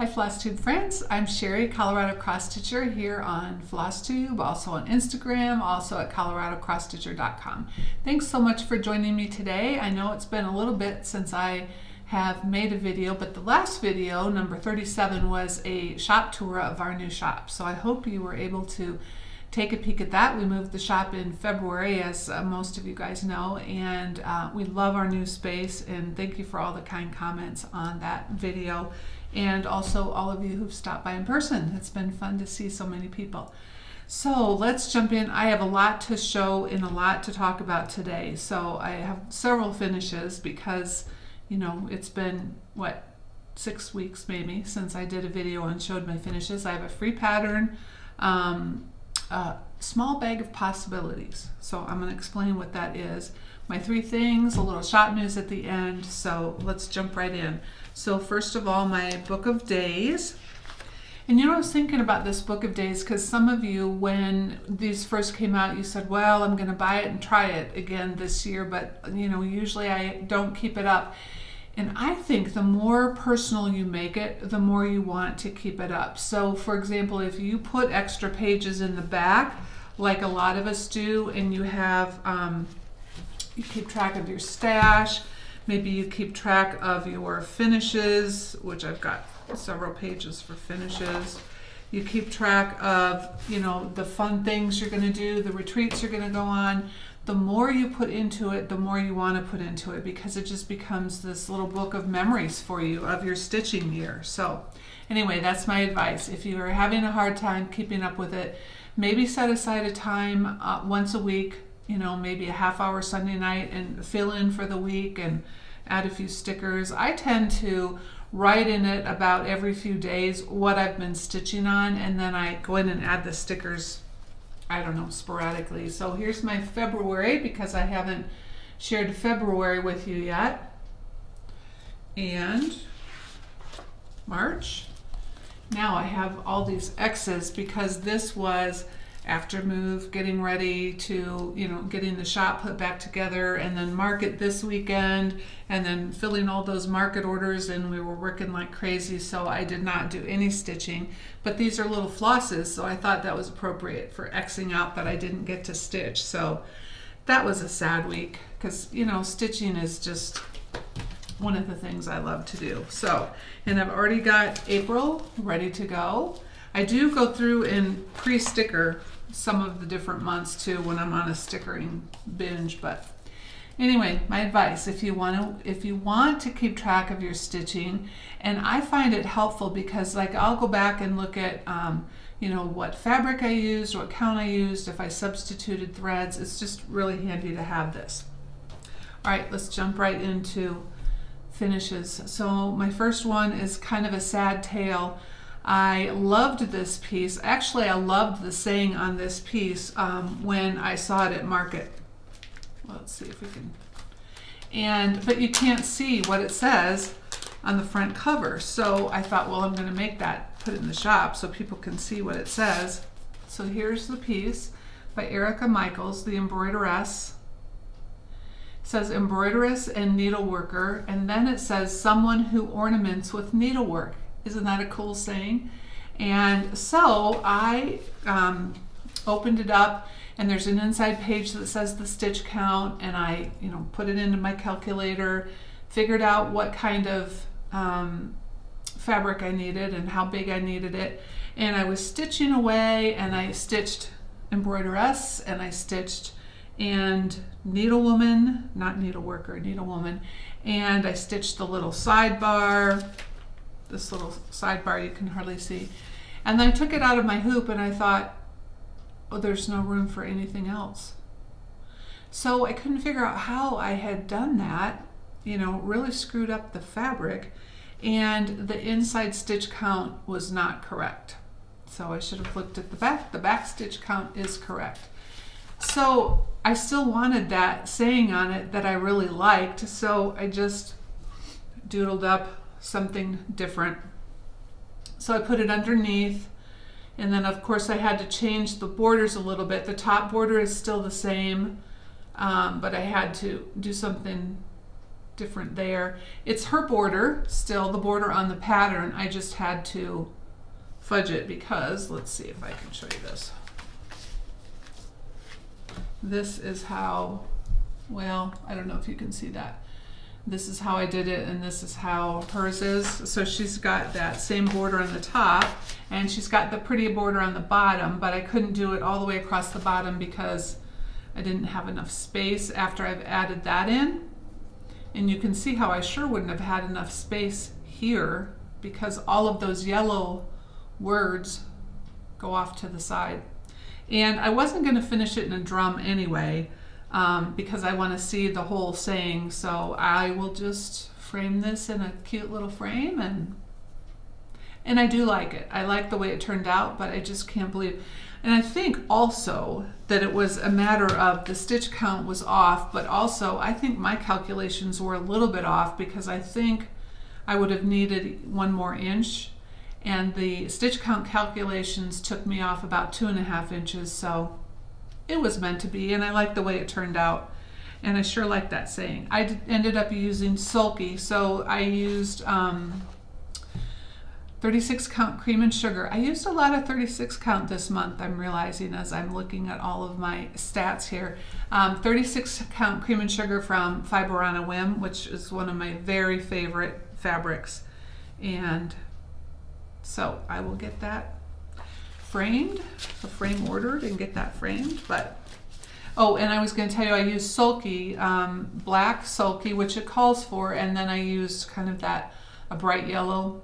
Hi Flosstube friends, I'm Sherry, Colorado Cross Stitcher here on Flosstube, also on Instagram, also at coloradocrossstitcher.com. Thanks so much for joining me today. I know it's been a little bit since I have made a video, but the last video, number 37, was a shop tour of our new shop. So I hope you were able to take a peek at that. We moved the shop in February, as most of you guys know, and we love our new space, and thank you for all the kind comments on that video, and also all of you who've stopped by in person. It's been fun to see so many people. So let's jump in. I have a lot to show and a lot to talk about today. So I have several finishes because, you know, it's been, what, 6 weeks maybe since I did a video and showed my finishes. I have a free pattern, a small bag of possibilities. So I'm going to explain what that is. My 3 things, a little shop news at the end. So let's jump right in. So first of all, my book of days. And you know, I was thinking about this book of days because some of you, when these first came out, you said, well, I'm going to buy it and try it again this year, but you know, usually I don't keep it up. And I think the more personal you make it, the more you want to keep it up. So for example, if you put extra pages in the back, like a lot of us do, and you have, you keep track of your stash, maybe you keep track of your finishes, which I've got several pages for finishes. You keep track of, you know, the fun things you're going to do, the retreats you're going to go on. The more you put into it, the more you want to put into it, because it just becomes this little book of memories for you of your stitching year. So anyway, that's my advice. If you are having a hard time keeping up with it, maybe set aside a time once a week, you know, maybe a half-hour Sunday night, and fill in for the week and add a few stickers. I tend to write in it about every few days what I've been stitching on, and then I go in and add the stickers, I don't know, sporadically. So here's my February, because I haven't shared February with you yet. And March. Now I have all these X's because this was after move, getting ready to, you know, getting the shop put back together, and then market this weekend, and then filling all those market orders, and we were working like crazy, so I did not do any stitching. But these are little flosses, so I thought that was appropriate for Xing out that I didn't get to stitch. So that was a sad week, because, you know, stitching is just one of the things I love to do. So, and I've already got April ready to go. I do go through and pre-sticker some of the different months too when I'm on a stickering binge. But anyway, my advice, if you want to keep track of your stitching, and I find it helpful because, like, I'll go back and look at you know, what fabric I used, what count I used, if I substituted threads. It's just really handy to have this. All right, let's jump right into finishes. So my first one is kind of a sad tale. I loved this piece. Actually, I loved the saying on this piece when I saw it at market. Let's see if we can. But you can't see what it says on the front cover. So I thought, well, I'm going to make that, put it in the shop so people can see what it says. So here's the piece by Erica Michaels, the embroideress. It says embroideress and needleworker, and then it says someone who ornaments with needlework. Isn't that a cool saying? And so I opened it up, and there's an inside page that says the stitch count, and I, you know, put it into my calculator, figured out what kind of fabric I needed and how big I needed it, and I was stitching away, and I stitched embroideress, and I stitched and needlewoman, not needleworker, needlewoman, and I stitched the little sidebar. This little sidebar you can hardly see. And then I took it out of my hoop, and I thought, oh, there's no room for anything else. So I couldn't figure out how I had done that, you know, really screwed up the fabric, and the inside stitch count was not correct. So I should have looked at the back. The back stitch count is correct. So I still wanted that saying on it that I really liked, so I just doodled up something different. So I put it underneath, and then of course I had to change the borders a little bit. The top border is still the same, but I had to do something different there. It's her border, still the border on the pattern. I just had to fudge it because, let's see if I can show you this. This is how, well, I don't know if you can see that. This is how I did it, and this is how hers is. So she's got that same border on the top, and she's got the pretty border on the bottom, but I couldn't do it all the way across the bottom because I didn't have enough space after I've added that in. And you can see how I sure wouldn't have had enough space here because all of those yellow words go off to the side. And I wasn't going to finish it in a drum anyway because I want to see the whole saying. So I will just frame this in a cute little frame, and I do like it. I like the way it turned out, but I just can't believe. And I think also that it was a matter of the stitch count was off, but also I think my calculations were a little bit off because I think I would have needed 1 more inch. And the stitch count calculations took me off about 2.5 inches, so it was meant to be, and I like the way it turned out. And I sure like that saying. I ended up using sulky, so I used 36 count cream and sugar. I used a lot of 36 count this month, I'm realizing as I'm looking at all of my stats here. 36 count cream and sugar from Fiber on a Whim, which is one of my very favorite fabrics. And so I will get that framed, the frame ordered, and get that framed. But oh, and I was going to tell you I used sulky, black sulky, which it calls for, and then I used kind of that a bright yellow,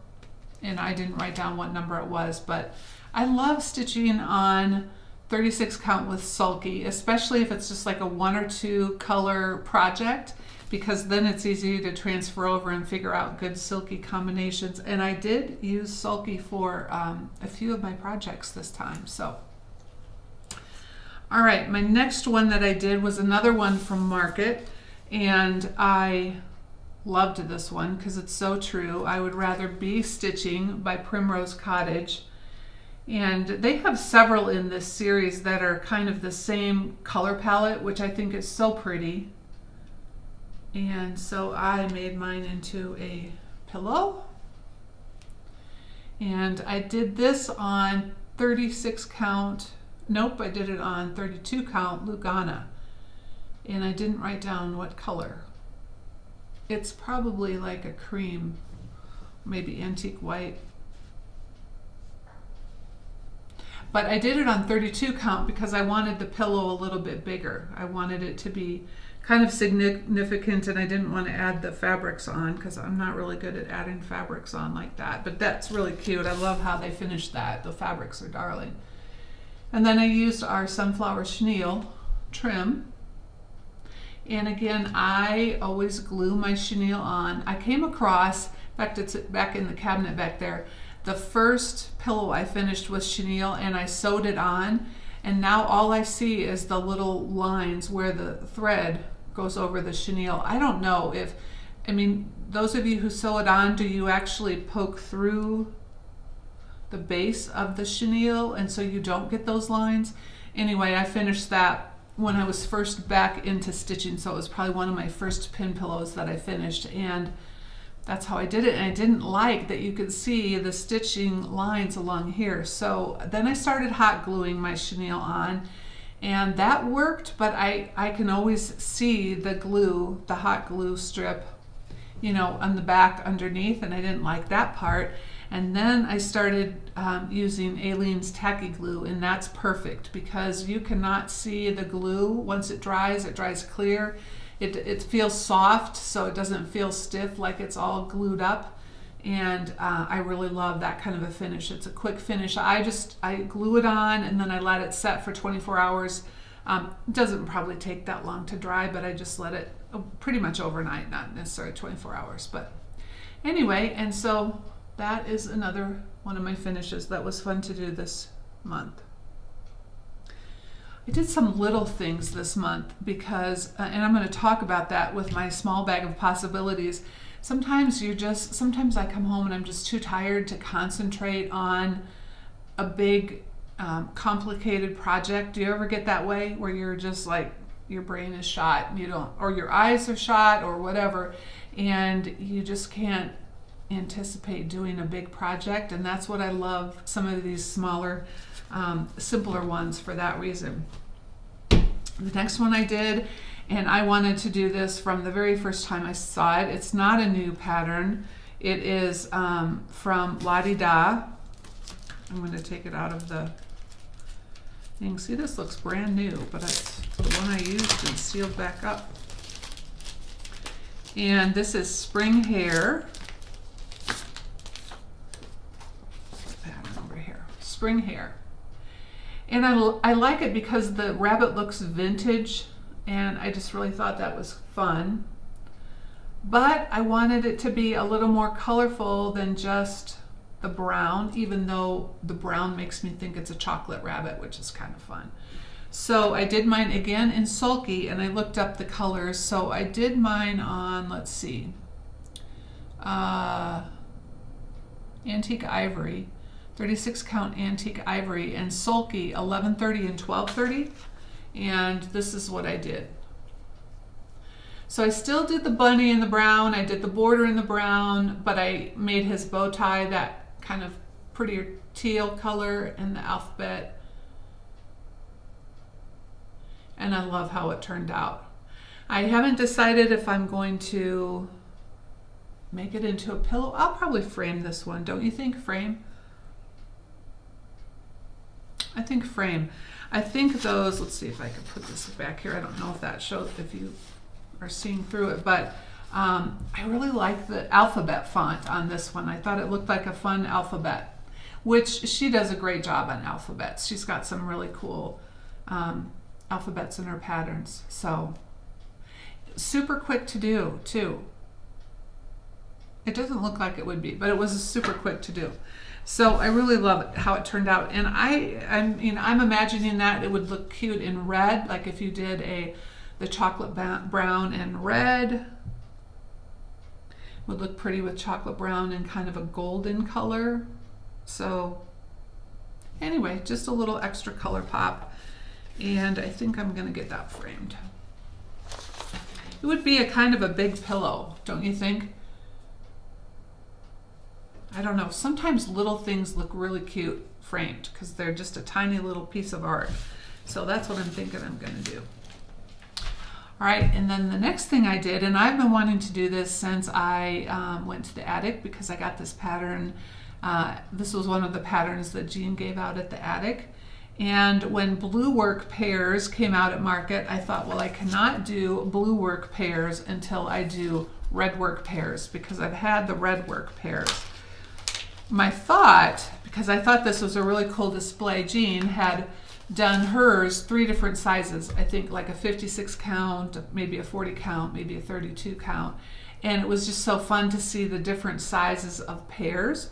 and I didn't write down what number it was, but I love stitching on 36 count with sulky, especially if it's just like a 1 or 2 color project, because then it's easy to transfer over and figure out good silky combinations. And I did use sulky for a few of my projects this time. So, all right, my next one that I did was another one from Market, and I loved this one because it's so true. I Would Rather Be Stitching by Primrose Cottage. And they have several in this series that are kind of the same color palette, which I think is so pretty. And so I made mine into a pillow. And I did this on 36 count, nope, I did it on 32 count Lugana. And I didn't write down what color. It's probably like a cream, maybe antique white. But I did it on 32 count because I wanted the pillow a little bit bigger. I wanted it to be kind of significant, and I didn't want to add the fabrics on because I'm not really good at adding fabrics on like that. But that's really cute. I love how they finished that. The fabrics are darling. And then I used our Sunflower Chenille trim. And again, I always glue my chenille on. I came across, in fact, it's back in the cabinet back there, the first pillow I finished with chenille, and I sewed it on. And now all I see is the little lines where the thread goes over the chenille. I don't know if, I mean, those of you who sew it on, do you actually poke through the base of the chenille and so you don't get those lines? Anyway, I finished that when I was first back into stitching, so it was probably one of my first pin pillows that I finished, and that's how I did it. And I didn't like that you could see the stitching lines along here. So then I started hot gluing my chenille on, and that worked, but I can always see the glue, the hot glue strip, you know, on the back underneath, and I didn't like that part. And then I started using Aleene's tacky glue, and that's perfect because you cannot see the glue. Once it dries clear. It feels soft, so it doesn't feel stiff like it's all glued up. And I really love that kind of a finish. It's a quick finish. I glue it on and then I let it set for 24 hours. It doesn't probably take that long to dry, but I just let it pretty much overnight, not necessarily 24 hours. But anyway, and so that is another one of my finishes that was fun to do this month. I did some little things this month because, and I'm going to talk about that with my small bag of possibilities. Sometimes I come home and I'm just too tired to concentrate on a big, complicated project. Do you ever get that way where you're just like, your brain is shot, you don't, or your eyes are shot or whatever, and you just can't anticipate doing a big project. And that's what I love some of these smaller, simpler ones for that reason. The next one I did, and I wanted to do this from the very first time I saw it. It's not a new pattern. It is from La Di Da. I'm going to take it out of the thing. See, this looks brand new, but it's the one I used and sealed back up. And this is Spring Hair. Pattern over here. Spring Hair. And I like it because the rabbit looks vintage, and I just really thought that was fun. But I wanted it to be a little more colorful than just the brown, even though the brown makes me think it's a chocolate rabbit, which is kind of fun. So I did mine again in Sulky, and I looked up the colors. So I did mine on, let's see, Antique Ivory, 36 count Antique Ivory, and Sulky 1130 and 1230. And this is what I did. So I still did the bunny in the brown, I did the border in the brown, but I made his bow tie that kind of prettier teal color in the alphabet. And I love how it turned out. I haven't decided if I'm going to make it into a pillow. I'll probably frame this one, don't you think? Frame? I think frame. I think those, let's see if I can put this back here. I don't know if that shows, if you are seeing through it, but I really like the alphabet font on this one. I thought it looked like a fun alphabet, which she does a great job on alphabets. She's got some really cool alphabets in her patterns. So super quick to do too. It doesn't look like it would be, but it was super quick to do. So I really love how it turned out. And I'm imagining that it would look cute in red, like if you did the chocolate brown and red. Would look pretty with chocolate brown and kind of a golden color. So anyway, just a little extra color pop. And I think I'm gonna get that framed. It would be a kind of a big pillow, don't you think? I don't know, sometimes little things look really cute framed because they're just a tiny little piece of art. So that's what I'm thinking I'm gonna do. All right, and then the next thing I did, and I've been wanting to do this since I went to the attic because I got this pattern. This was one of the patterns that Jean gave out at the attic. And when blue work pears came out at market, I thought, well, I cannot do blue work pears until I do red work pears because I've had the red work pears. My thought, because I thought this was a really cool display, Jean had done hers 3 different sizes. I think like a 56 count, maybe a 40 count, maybe a 32 count. And it was just so fun to see the different sizes of pears.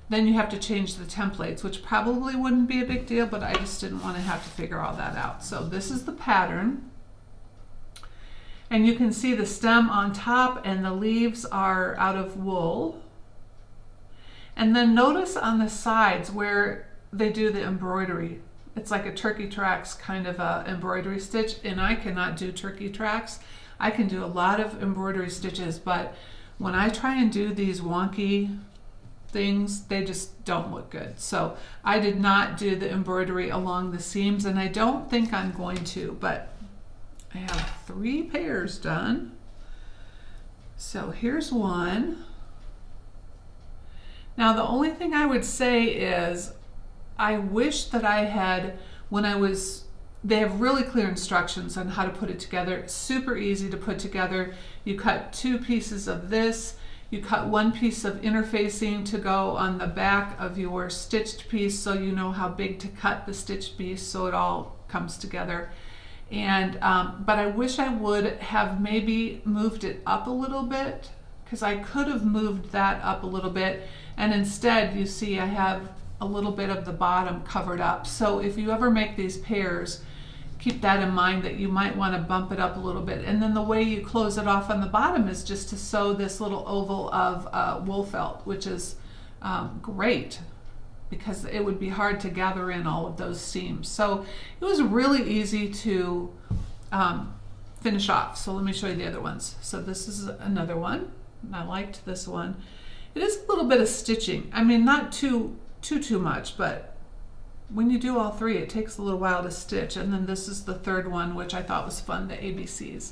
Then you have to change the templates, which probably wouldn't be a big deal, but I just didn't want to have to figure all that out. So this is the pattern. And you can see the stem on top and the leaves are out of wool. And then notice on the sides where they do the embroidery. It's like a turkey tracks kind of a embroidery stitch, and I cannot do turkey tracks. I can do a lot of embroidery stitches, but when I try and do these wonky things, they just don't look good. So I did not do the embroidery along the seams, and I don't think I'm going to, but I have 3 pairs done. So here's one. Now the only thing I would say is I wish that I had, they have really clear instructions on how to put it together. It's super easy to put together. You cut 2 pieces of this, you cut 1 piece of interfacing to go on the back of your stitched piece so you know how big to cut the stitched piece so it all comes together. And but I wish I would have maybe moved it up a little bit, because I could have moved that up a little bit, and instead you see I have a little bit of the bottom covered up. So if you ever make these pairs, keep that in mind that you might want to bump it up a little bit. And then the way you close it off on the bottom is just to sew this little oval of wool felt, which is great because it would be hard to gather in all of those seams. So it was really easy to finish off. So let me show you the other ones. So this is another one. I liked this one. It is a little bit of stitching. I mean, not too much, but when you do all three, it takes a little while to stitch. And then this is the third one, which I thought was fun, the ABCs.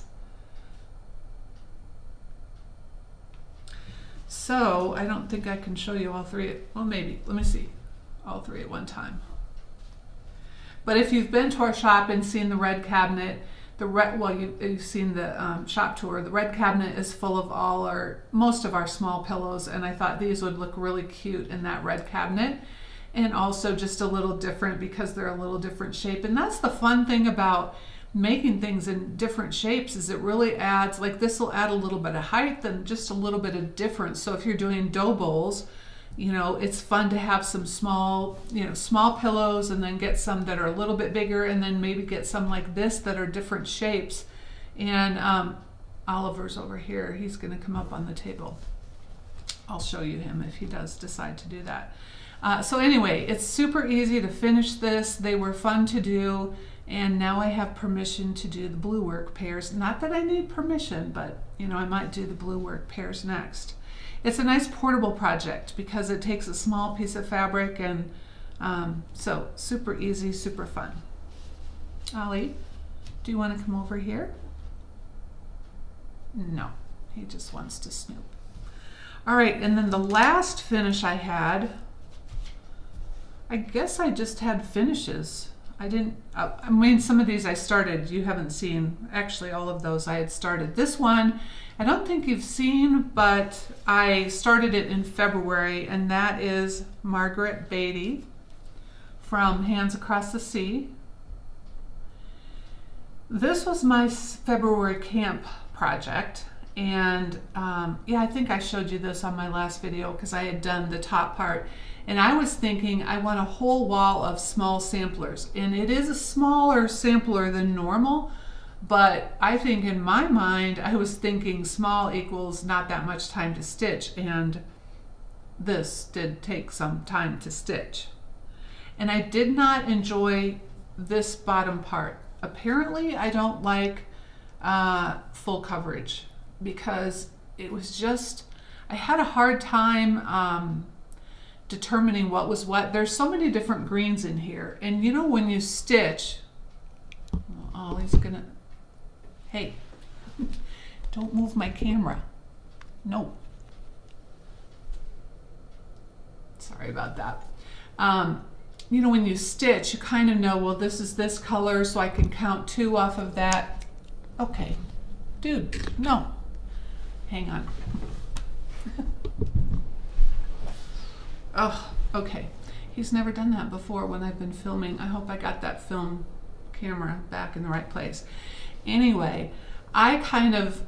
So I don't think I can show you all three. Well, maybe. Let me see. All three at one time. But if you've been to our shop and seen the red cabinet, you've seen the shop tour. The red cabinet is full of most of our small pillows, and I thought these would look really cute in that red cabinet, and also just a little different because they're a little different shape. And that's the fun thing about making things in different shapes, is it really adds, like this will add a little bit of height and just a little bit of difference. So if you're doing dough bowls, you know, it's fun to have some small pillows, and then get some that are a little bit bigger, and then maybe get some like this that are different shapes. And Oliver's over here. He's going to come up on the table. I'll show you him if he does decide to do that. So anyway, it's super easy to finish this. They were fun to do, and now I have permission to do the blue work pairs. Not that I need permission, but you know, I might do the blue work pairs next. It's a nice portable project because it takes a small piece of fabric, and so super easy, super fun. Ollie, do you want to come over here? No, he just wants to snoop. All right, and then the last finish I had, I guess I just had finishes. I mean, some of these I started, you haven't seen. Actually, all of those I had started. This one, I don't think you've seen, but I started it in February, and that is Margaret Beatty from Hands Across the Sea. This was my February camp project, and yeah, I think I showed you this on my last video because I had done the top part. And I was thinking I want a whole wall of small samplers, and it is a smaller sampler than normal, but I think in my mind I was thinking small equals not that much time to stitch, and this did take some time to stitch. And I did not enjoy this bottom part. Apparently I don't like full coverage because it was just, I had a hard time determining what was what. There's so many different greens in here, and you know, when you stitch, Ollie's gonna, hey, don't move my camera. No. Sorry about that. You know, when you stitch, you kind of know, well, this is this color, so I can count 2 off of that. Okay, dude, no. Hang on. Oh, okay. He's never done that before when I've been filming. I hope I got that film camera back in the right place. Anyway, I kind of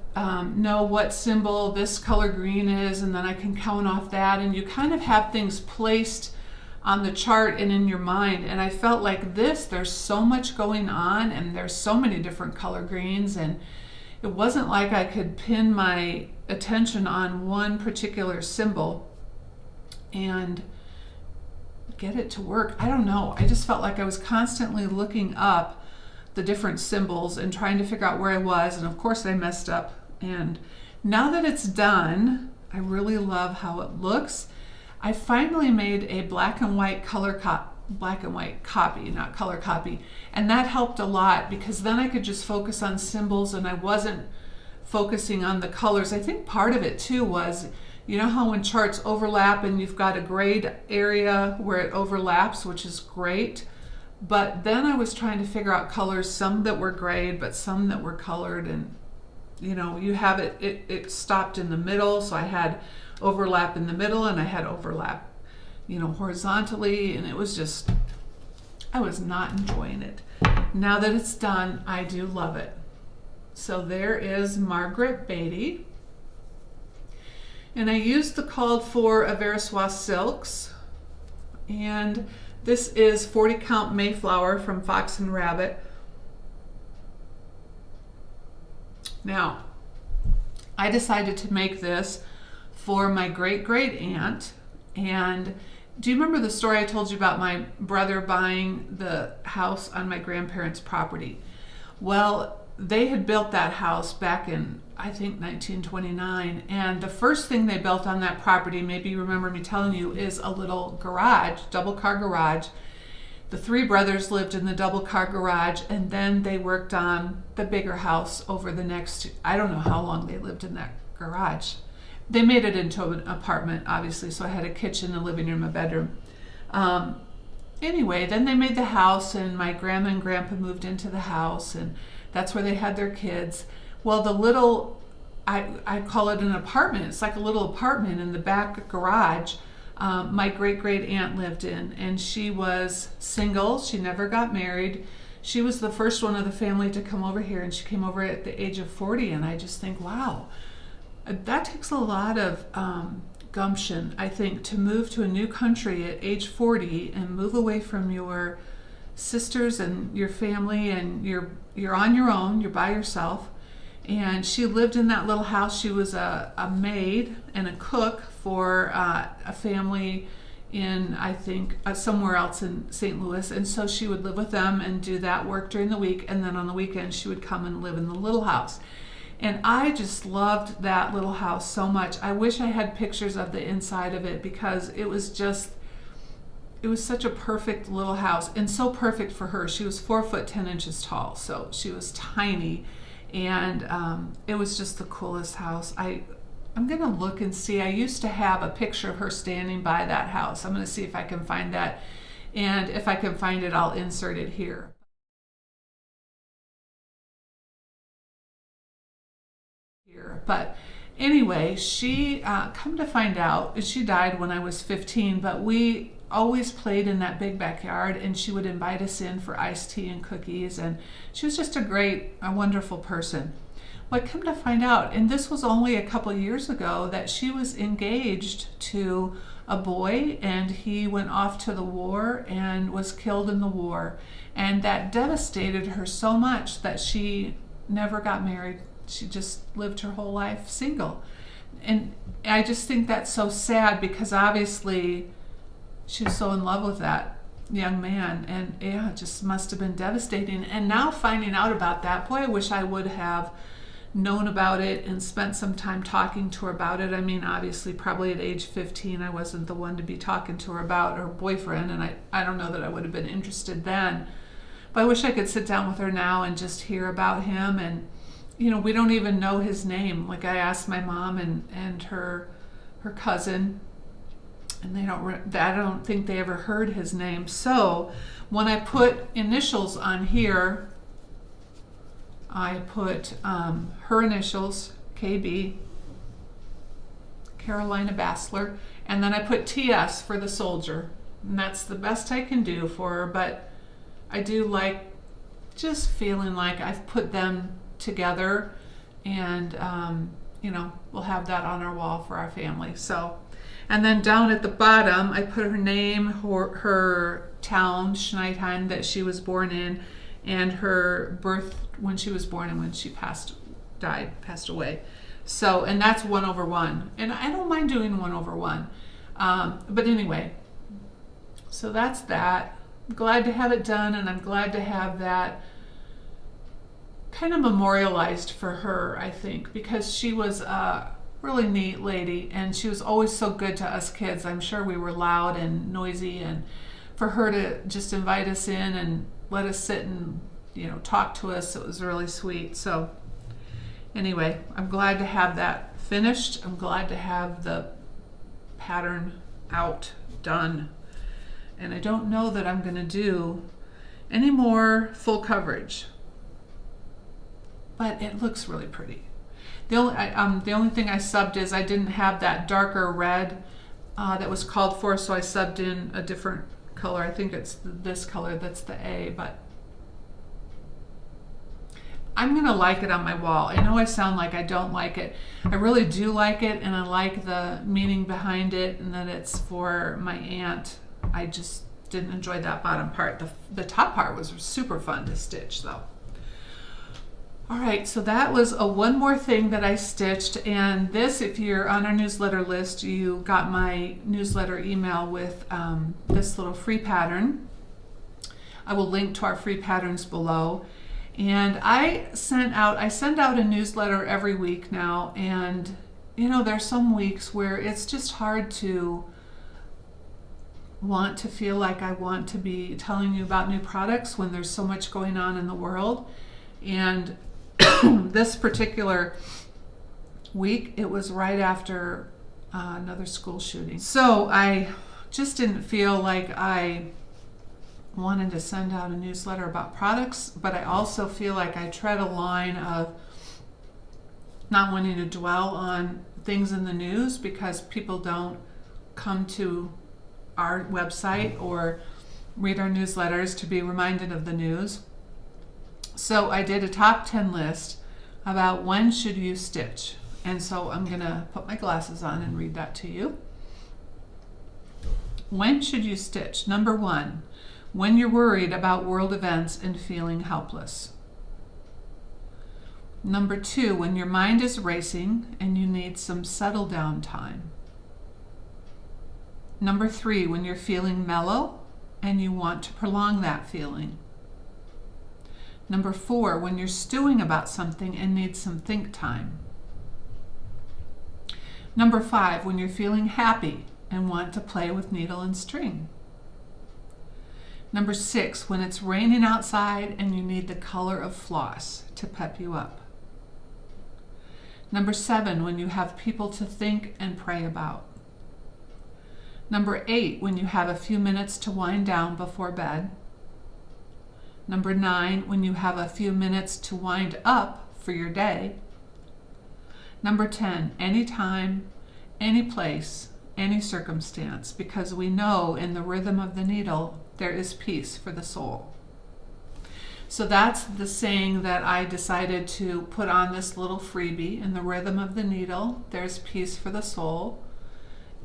know what symbol this color green is, and then I can count off that, and you kind of have things placed on the chart and in your mind. And I felt like this, there's so much going on, and there's so many different color greens, and it wasn't like I could pin my attention on one particular symbol and get it to work. I don't know. I just felt like I was constantly looking up the different symbols and trying to figure out where I was, and of course I messed up. And now that it's done, I really love how it looks. I finally made a black and white copy, not color copy, and that helped a lot because then I could just focus on symbols and I wasn't focusing on the colors. I think part of it too was, you know how when charts overlap and you've got a grayed area where it overlaps, which is great, but then I was trying to figure out colors, some that were grayed but some that were colored, and you know, you have it stopped in the middle, so I had overlap in the middle and I had overlap, you know, horizontally, and it was just, I was not enjoying it. Now that it's done, I do love it. So there is Margaret Beatty. And I used the called for Aversois silks, and this is 40 count Mayflower from Fox and Rabbit. Now, I decided to make this for my great-great aunt. And do you remember the story I told you about my brother buying the house on my grandparents' property? Well, they had built that house back in, I think, 1929. And the first thing they built on that property, maybe you remember me telling you, is a little garage, double car garage. The three brothers lived in the double car garage, and then they worked on the bigger house over the next, I don't know how long they lived in that garage. They made it into an apartment, obviously, so I had a kitchen, a living room, a bedroom. Anyway, then they made the house, and my grandma and grandpa moved into the house, and that's where they had their kids. Well, the little, I call it an apartment. It's like a little apartment in the back garage. My great-great aunt lived in, and she was single. She never got married. She was the first one of the family to come over here, and she came over at the age of 40, and I just think, wow, that takes a lot of gumption, I think, to move to a new country at age 40 and move away from your sisters and your family, and you're on your own, you're by yourself. And she lived in that little house. She was a maid and a cook for a family in, I think, somewhere else in St. Louis. And so she would live with them and do that work during the week. And then on the weekends, she would come and live in the little house. And I just loved that little house so much. I wish I had pictures of the inside of it, because it was such a perfect little house, and so perfect for her. She was 4 foot 10 inches tall, so she was tiny. And it was just the coolest house. I'm going to look and see. I used to have a picture of her standing by that house. I'm going to see if I can find that. And if I can find it, I'll insert it here. But anyway, she, come to find out, she died when I was 15, but we always played in that big backyard, and she would invite us in for iced tea and cookies, and she was just a wonderful person. Well, I come to find out, and this was only a couple of years ago, that she was engaged to a boy, and he went off to the war and was killed in the war, and that devastated her so much that she never got married. She just lived her whole life single. And I just think that's so sad, because obviously she was so in love with that young man, and yeah, it just must have been devastating. And now finding out about that, boy, I wish I would have known about it and spent some time talking to her about it. I mean, obviously, probably at age 15, I wasn't the one to be talking to her about her boyfriend, and I don't know that I would have been interested then. But I wish I could sit down with her now and just hear about him. And you know, we don't even know his name. Like, I asked my mom and her cousin, and I don't think they ever heard his name. So when I put initials on here, I put her initials, KB, Carolina Bassler, and then I put TS for the soldier. And that's the best I can do for her, but I do like just feeling like I've put them together, and you know, we'll have that on our wall for our family. So, and then down at the bottom, I put her name, her town, Schneidheim, that she was born in, and her birth, when she was born and when she passed away. So, and that's 1/1, and I don't mind doing 1/1. But anyway, so that's that. I'm glad to have it done, and I'm glad to have that kind of memorialized for her, I think, because she was a really neat lady, and she was always so good to us kids. I'm sure we were loud and noisy, and for her to just invite us in and let us sit and, you know, talk to us, it was really sweet. So anyway, I'm glad to have that finished. I'm glad to have the pattern out, done. And I don't know that I'm going to do any more full coverage, but it looks really pretty. The only thing I subbed is I didn't have that darker red that was called for, so I subbed in a different color. I think it's this color that's the A, but I'm gonna like it on my wall. I know I sound like I don't like it. I really do like it, and I like the meaning behind it, and that it's for my aunt. I just didn't enjoy that bottom part. The top part was super fun to stitch though. All right, so that was one more thing that I stitched, and this, if you're on our newsletter list, you got my newsletter email with this little free pattern. I will link to our free patterns below. And I send out a newsletter every week now, and you know, there's some weeks where it's just hard to want to feel like I want to be telling you about new products when there's so much going on in the world. And this particular week, it was right after another school shooting. So I just didn't feel like I wanted to send out a newsletter about products, but I also feel like I tread a line of not wanting to dwell on things in the news because people don't come to our website or read our newsletters to be reminded of the news. So I did a top 10 list about when should you stitch. And so I'm gonna put my glasses on and read that to you. When should you stitch? Number 1, when you're worried about world events and feeling helpless. Number 2, when your mind is racing and you need some settle down time. Number 3, when you're feeling mellow and you want to prolong that feeling. Number 4, when you're stewing about something and need some think time. Number 5, when you're feeling happy and want to play with needle and string. Number 6, when it's raining outside and you need the color of floss to pep you up. Number 7, when you have people to think and pray about. Number 8, when you have a few minutes to wind down before bed. Number 9, when you have a few minutes to wind up for your day. Number 10, anytime, any place, any circumstance, because we know in the rhythm of the needle there is peace for the soul. So that's the saying that I decided to put on this little freebie. In the rhythm of the needle, there's peace for the soul.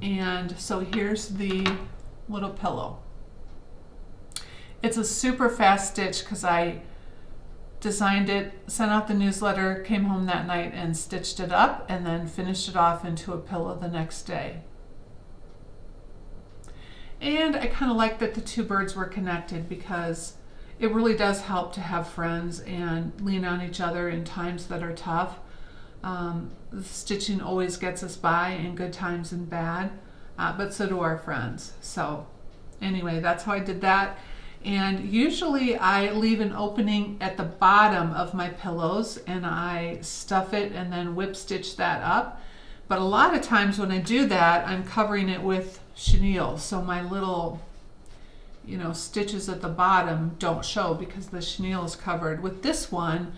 And so here's the little pillow. It's a super fast stitch because I designed it, sent out the newsletter, came home that night and stitched it up, and then finished it off into a pillow the next day. And I kind of like that the two birds were connected because it really does help to have friends and lean on each other in times that are tough. Stitching always gets us by in good times and bad, but so do our friends. So anyway, that's how I did that. And usually I leave an opening at the bottom of my pillows and I stuff it and then whip stitch that up. But a lot of times when I do that, I'm covering it with chenille. So my little, stitches at the bottom don't show because the chenille is covered. With this one,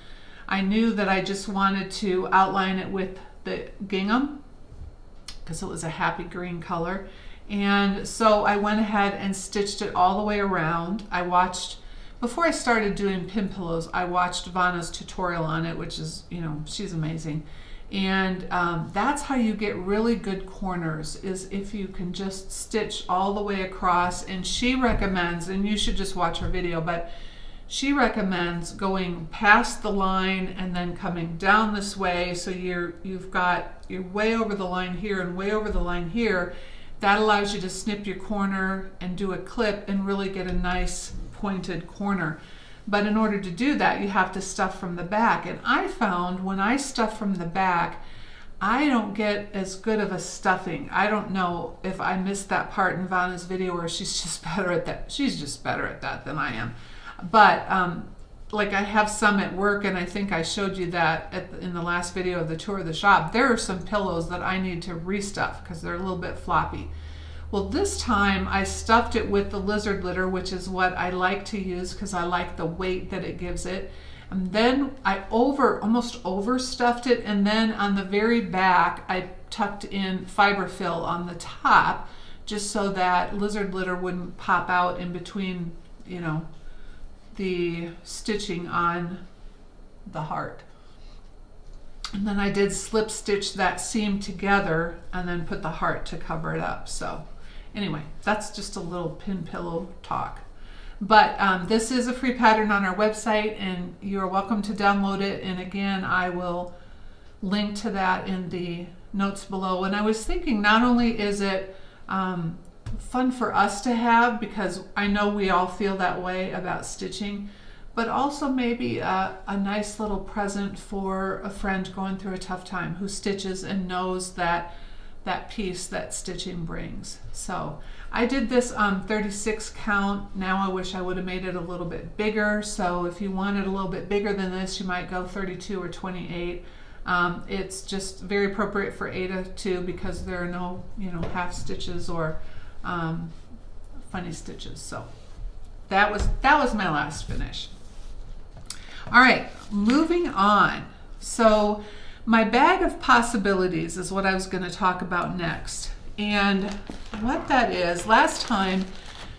I knew that I just wanted to outline it with the gingham because it was a happy green color. And so I went ahead and stitched it all the way around. Before I started doing pin pillows, I watched Vanna's tutorial on it, which is, she's amazing. And that's how you get really good corners, is if you can just stitch all the way across. And she recommends, and you should just watch her video, but she recommends going past the line and then coming down this way. So you're way over the line here and way over the line here. That allows you to snip your corner and do a clip and really get a nice pointed corner. But in order to do that, you have to stuff from the back. And I found when I stuff from the back, I don't get as good of a stuffing. I don't know if I missed that part in Vanna's video or she's just better at that. She's just better at that than I am. But like I have some at work, and I think I showed you that in the last video of the tour of the shop. There are some pillows that I need to restuff because they're a little bit floppy. Well, this time I stuffed it with the lizard litter, which is what I like to use because I like the weight that it gives it. And then I almost overstuffed it, and then on the very back I tucked in fiber fill on the top just so that lizard litter wouldn't pop out in between, the stitching on the heart. And then I did slip stitch that seam together and then put the heart to cover it up. So anyway, that's just a little pin pillow talk. But this is a free pattern on our website and you're welcome to download it. And again, I will link to that in the notes below. And I was thinking, not only is it fun for us to have, because I know we all feel that way about stitching, but also maybe a nice little present for a friend going through a tough time who stitches and knows that piece that stitching brings. So I did this on 36 count. Now I wish I would have made it a little bit bigger. So if you want it a little bit bigger than this, you might go 32 or 28. It's just very appropriate for Ada too, because there are no, half stitches or funny stitches. So that was my last finish. All right, moving on. So my bag of possibilities is what I was going to talk about next. And what that is, last time,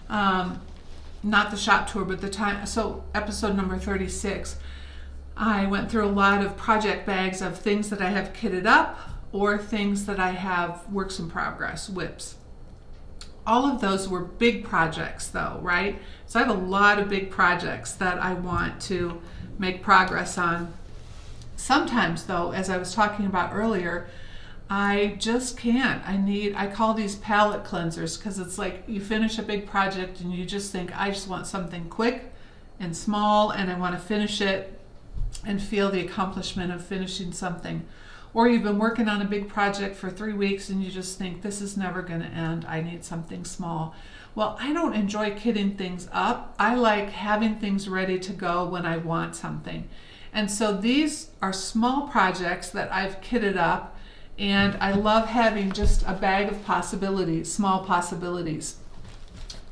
not the shop tour, but so episode number 36, I went through a lot of project bags of things that I have kitted up or things that I have works in progress, WIPs. All of those were big projects though, right? So I have a lot of big projects that I want to make progress on. Sometimes though, as I was talking about earlier, I just can't. I call these palette cleansers, because it's like you finish a big project and you just think, I just want something quick and small, and I want to finish it and feel the accomplishment of finishing something. Or you've been working on a big project for 3 weeks and you just think, this is never going to end. I need something small. Well, I don't enjoy kitting things up. I like having things ready to go when I want something. And so these are small projects that I've kitted up, and I love having just a bag of possibilities, small possibilities.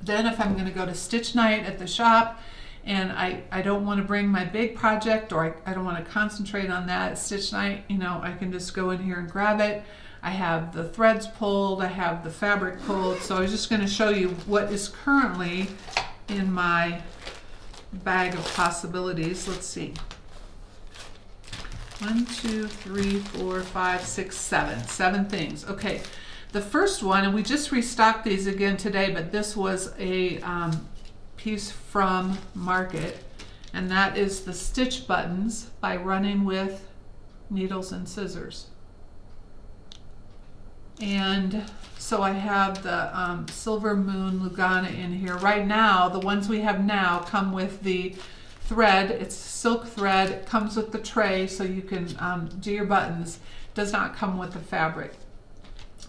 Then if I'm going to go to stitch night at the shop and I don't want to bring my big project, or I don't want to concentrate on that at stitch night, I can just go in here and grab it. I have the threads pulled, I have the fabric pulled. So I was just going to show you what is currently in my bag of possibilities. Let's see. 1, 2, 3, 4, 5, 6, 7. 7 things. Okay. The first one, and we just restocked these again today, but this was a piece from Market, and that is the stitch buttons by Running with Needles and Scissors. And so I have the Silver Moon Lugana in here. Right now, the ones we have now come with the thread. It's silk thread. It comes with the tray so you can do your buttons. It does not come with the fabric,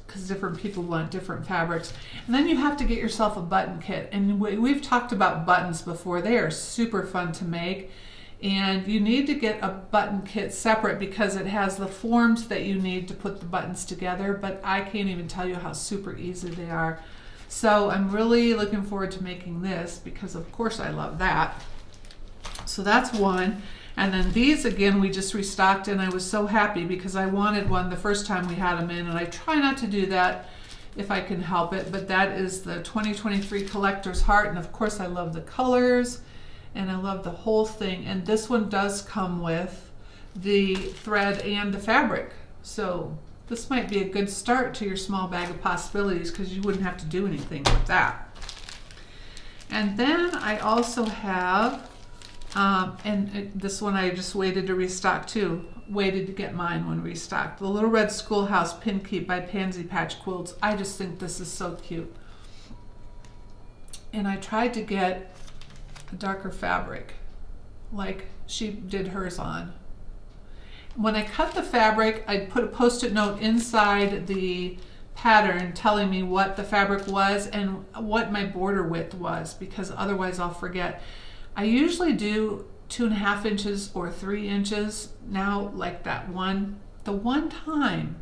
because different people want different fabrics. And then you have to get yourself a button kit. And we've talked about buttons before. They are super fun to make. And you need to get a button kit separate because it has the forms that you need to put the buttons together, but I can't even tell you how super easy they are. So I'm really looking forward to making this, because of course I love that. So that's one. And then these, again, we just restocked, and I was so happy because I wanted one the first time we had them in, and I try not to do that if I can help it, but that is the 2023 Collector's Heart. And of course I love the colors and I love the whole thing. And this one does come with the thread and the fabric. So this might be a good start to your small bag of possibilities, because you wouldn't have to do anything with that. And then I also have, this one I just waited to restock too. Waited to get mine when restocked. The Little Red Schoolhouse Pin Keep by Pansy Patch Quilts. I just think this is so cute. And I tried to get a darker fabric like she did hers on. When I cut the fabric, I put a post-it note inside the pattern telling me what the fabric was and what my border width was, because otherwise I'll forget. I usually do 2.5 inches or 3 inches now, like that one. The one time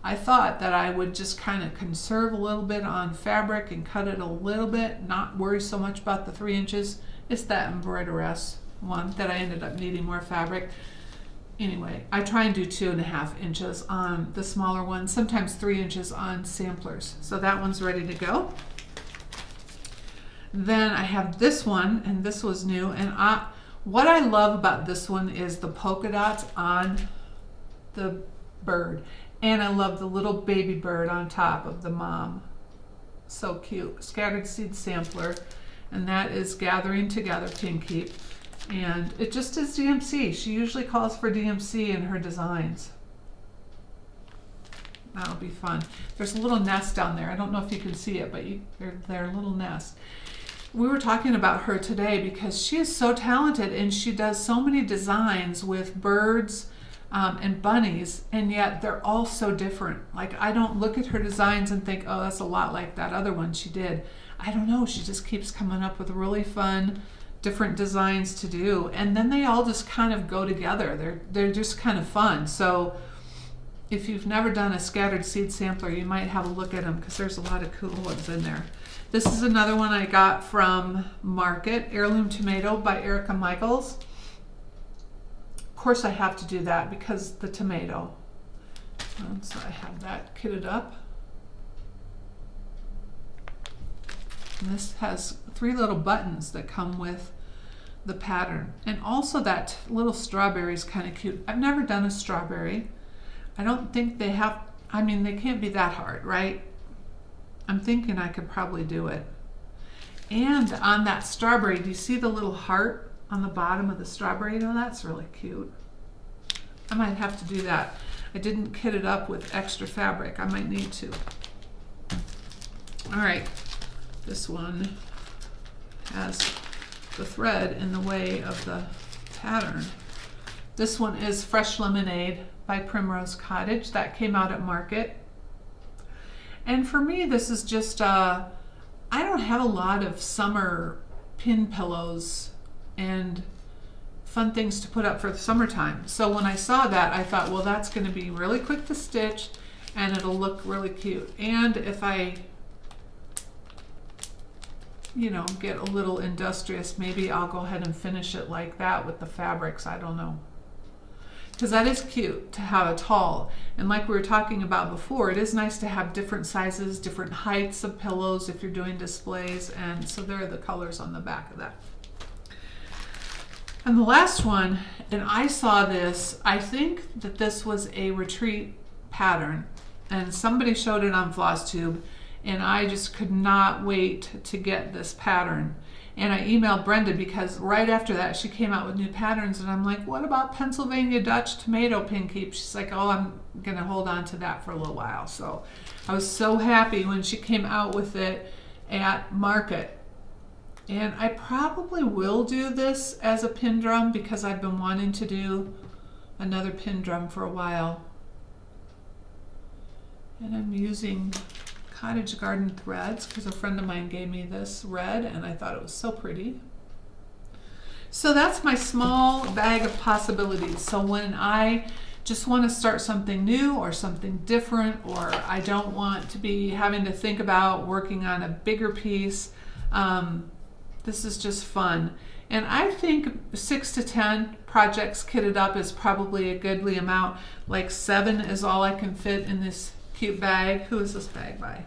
I thought that I would just kind of conserve a little bit on fabric and cut it a little bit, not worry so much about the 3 inches. It's that embroideress one that I ended up needing more fabric. Anyway, I try and do 2.5 inches on the smaller ones, sometimes 3 inches on samplers. So that one's ready to go. Then I have this one, and this was new, and what I love about this one is the polka dots on the bird, and I love the little baby bird on top of the mom. So cute. Scattered Seed Sampler, and that is Gathering Together Pin Keep, and it just is DMC. She usually calls for DMC in her designs. That'll be fun. There's a little nest down there. I don't know if you can see it, but they're a little nest. we were talking about her today because she is so talented and she does so many designs with birds and bunnies, and yet they're all so different. Like, I don't look at her designs and think, oh, that's a lot like that other one she did. I don't know, she just keeps coming up with really fun, different designs to do, and then they all just kind of go together. They're just kind of fun. So if you've never done a scattered seed sampler, you might have a look at them because there's a lot of cool ones in there. This is another one I got from Market, Heirloom Tomato by Erica Michaels. Of course I have to do that because the tomato. So I have that kitted up. And this has 3 little buttons that come with the pattern. And also that little strawberry is kind of cute. I've never done a strawberry. I don't think they have, I mean, they can't be that hard, right? I'm thinking I could probably do it. And on that strawberry, do you see the little heart on the bottom of the strawberry? Oh, that's really cute. I might have to do that. I didn't kit it up with extra fabric. I might need to. All right, this one has the thread in the way of the pattern. This one is Fresh Lemonade by Primrose Cottage. That came out at Market. And for me, this is just, I don't have a lot of summer pin pillows and fun things to put up for the summertime. So when I saw that, I thought, well, that's going to be really quick to stitch and it'll look really cute. And if I, you know, get a little industrious, maybe I'll go ahead and finish it like that with the fabrics. I don't know. Because that is cute to have a tall. And like we were talking about before, it is nice to have different sizes, different heights of pillows if you're doing displays. And so there are the colors on the back of that. And the last one, and I saw this, I think that this was a retreat pattern. And somebody showed it on Flosstube. And I just could not wait to get this pattern. And I emailed Brenda because right after that she came out with new patterns, and I'm like, what about Pennsylvania Dutch tomato pin keep? She's like, oh, I'm gonna hold on to that for a little while. So I was so happy when she came out with it at Market. And I probably will do this as a pin drum because I've been wanting to do another pin drum for a while. And I'm using Cottage Garden threads because a friend of mine gave me this red and I thought it was so pretty. So that's my small bag of possibilities. So when I just want to start something new or something different, or I don't want to be having to think about working on a bigger piece, this is just fun. And I think 6 to 10 projects kitted up is probably a goodly amount. Like 7 is all I can fit in this cute bag. Who is this bag by?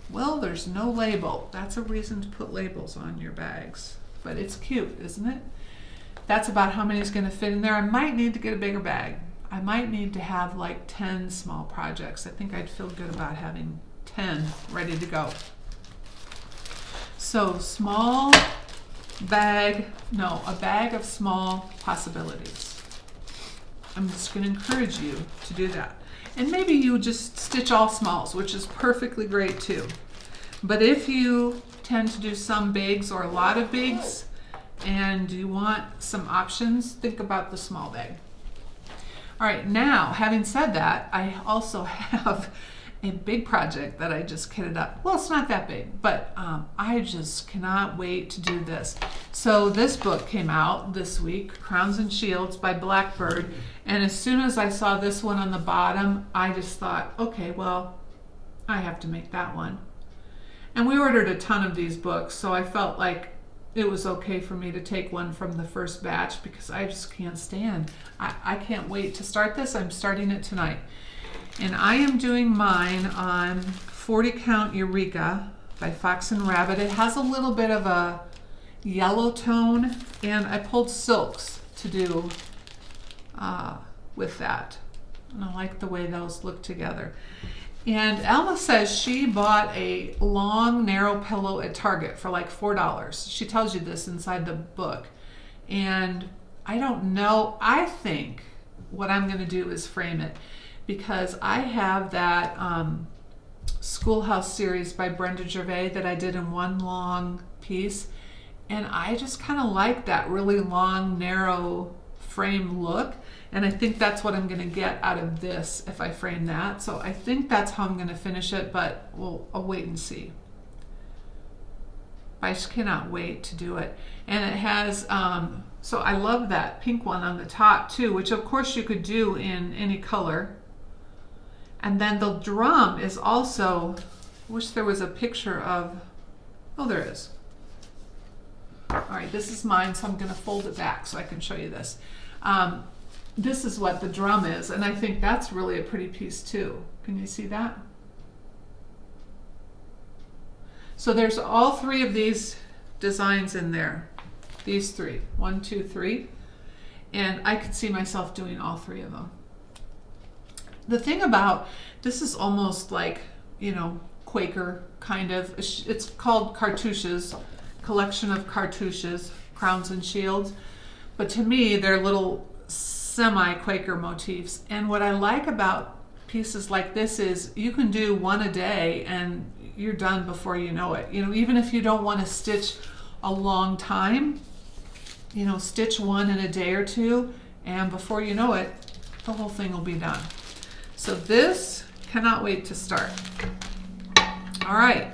Well, there's no label. That's a reason to put labels on your bags. But it's cute, isn't it? That's about how many is going to fit in there. I might need to get a bigger bag. I might need to have like 10 small projects. I think I'd feel good about having 10 ready to go. So small bag, no, a bag of small possibilities. I'm just going to encourage you to do that. And maybe you just stitch all smalls, which is perfectly great too. But if you tend to do some bigs or a lot of bigs and you want some options, think about the small bag. All right, now having said that, I also have a big project that I just kitted up. Well, it's not that big, but I just cannot wait to do this. So this book came out this week, Crowns and Shields by Blackbird. And as soon as I saw this one on the bottom, I just thought, okay, well, I have to make that one. And we ordered a ton of these books, so I felt like it was okay for me to take one from the first batch because I just can't stand. I can't wait to start this. I'm starting it tonight. And I am doing mine on 40 Count Eureka by Fox and Rabbit. It has a little bit of a yellow tone, and I pulled silks to do with that. And I like the way those look together. And Alma says she bought a long, narrow pillow at Target for like $4. She tells you this inside the book. And I don't know, I think what I'm going to do is frame it, because I have that Schoolhouse series by Brenda Gervais that I did in one long piece. And I just kind of like that really long, narrow frame look. And I think that's what I'm going to get out of this if I frame that. So I think that's how I'm going to finish it, but I'll wait and see. I just cannot wait to do it. And it has, so I love that pink one on the top too, which of course you could do in any color. And then the drum is also, I wish there was a picture of, oh, there is. All right, this is mine, so I'm going to fold it back so I can show you this. This is what the drum is, and I think that's really a pretty piece too. Can you see that? So there's all three of these designs in there. These three, 1, 2, 3. And I could see myself doing all three of them. The thing about, this is almost like, you know, Quaker kind of, it's called cartouches, collection of cartouches, crowns and shields. But to me, they're little semi-Quaker motifs. And what I like about pieces like this is you can do one a day and you're done before you know it. You know, even if you don't want to stitch a long time, you know, stitch one in a day or two, and before you know it, the whole thing will be done. So this, cannot wait to start. All right.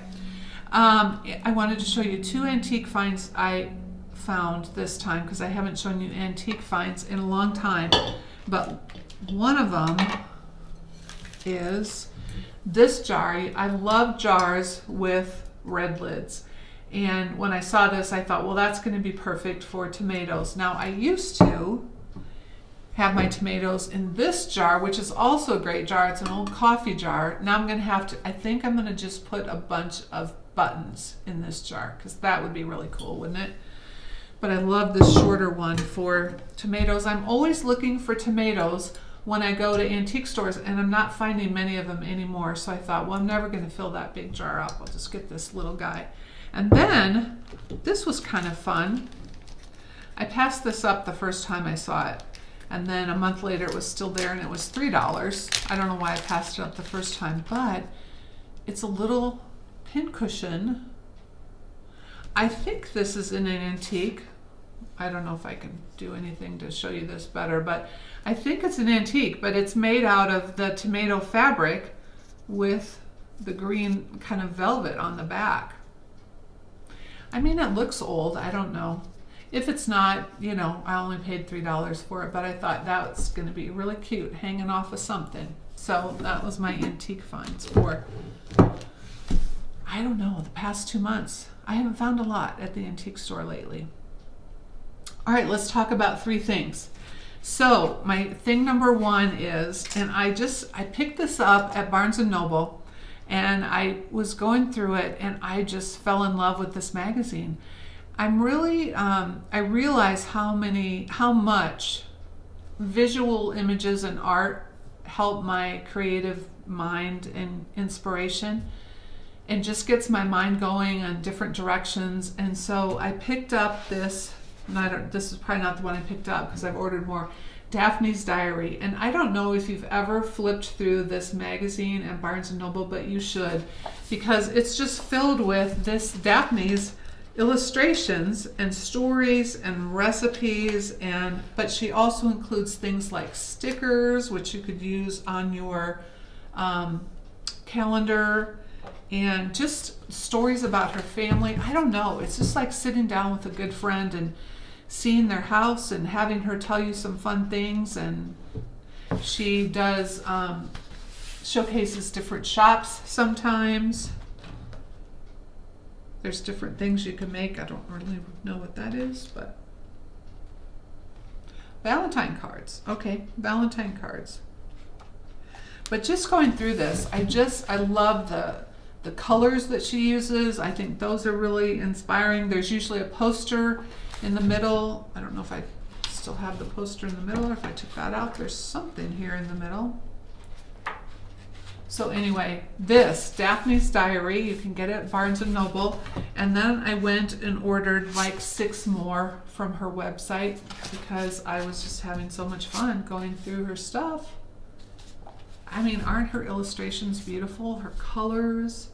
I wanted to show you 2 antique finds I found this time because I haven't shown you antique finds in a long time. But one of them is this jar. I love jars with red lids. And when I saw this, I thought, well, that's going to be perfect for tomatoes. Now, I used to have my tomatoes in this jar, which is also a great jar. It's an old coffee jar. Now I'm going to have to, I think I'm going to just put a bunch of buttons in this jar because that would be really cool, wouldn't it? But I love this shorter one for tomatoes. I'm always looking for tomatoes when I go to antique stores, and I'm not finding many of them anymore. So I thought, well, I'm never going to fill that big jar up. I'll just get this little guy. And then this was kind of fun. I passed this up the first time I saw it. And then a month later it was still there and it was $3. I don't know why I passed it up the first time, but it's a little pincushion. I think this is in an antique. I don't know if I can do anything to show you this better, but I think it's an antique, but it's made out of the tomato fabric with the green kind of velvet on the back. I mean, it looks old. I don't know. If it's not, you know, I only paid $3 for it, but I thought that's going to be really cute hanging off of something. So that was my antique finds for, I don't know, the past 2 months. I haven't found a lot at the antique store lately. All right, let's talk about 3 things. So my thing number 1 is, and I picked this up at Barnes & Noble, and I was going through it, and I just fell in love with this magazine. I'm really, I realize how much visual images and art help my creative mind and inspiration, and just gets my mind going in different directions. And so I picked up this, and this is probably not the one I picked up because I've ordered more, Daphne's Diary. And I don't know if you've ever flipped through this magazine at Barnes & Noble, but you should, because it's just filled with this Daphne's illustrations and stories and recipes, but she also includes things like stickers, which you could use on your calendar, and just stories about her family. I don't know, it's just like sitting down with a good friend and seeing their house and having her tell you some fun things. And she does showcases different shops sometimes. There's different things you can make. I don't really know what that is, but Valentine cards. Okay, Valentine cards. But just going through this, I love the colors that she uses. I think those are really inspiring. There's usually a poster in the middle. I don't know if I still have the poster in the middle or if I took that out. There's something here in the middle. So anyway, this, Daphne's Diary, you can get it at Barnes & Noble. And then I went and ordered like 6 more from her website because I was just having so much fun going through her stuff. I mean, aren't her illustrations beautiful? Her colors,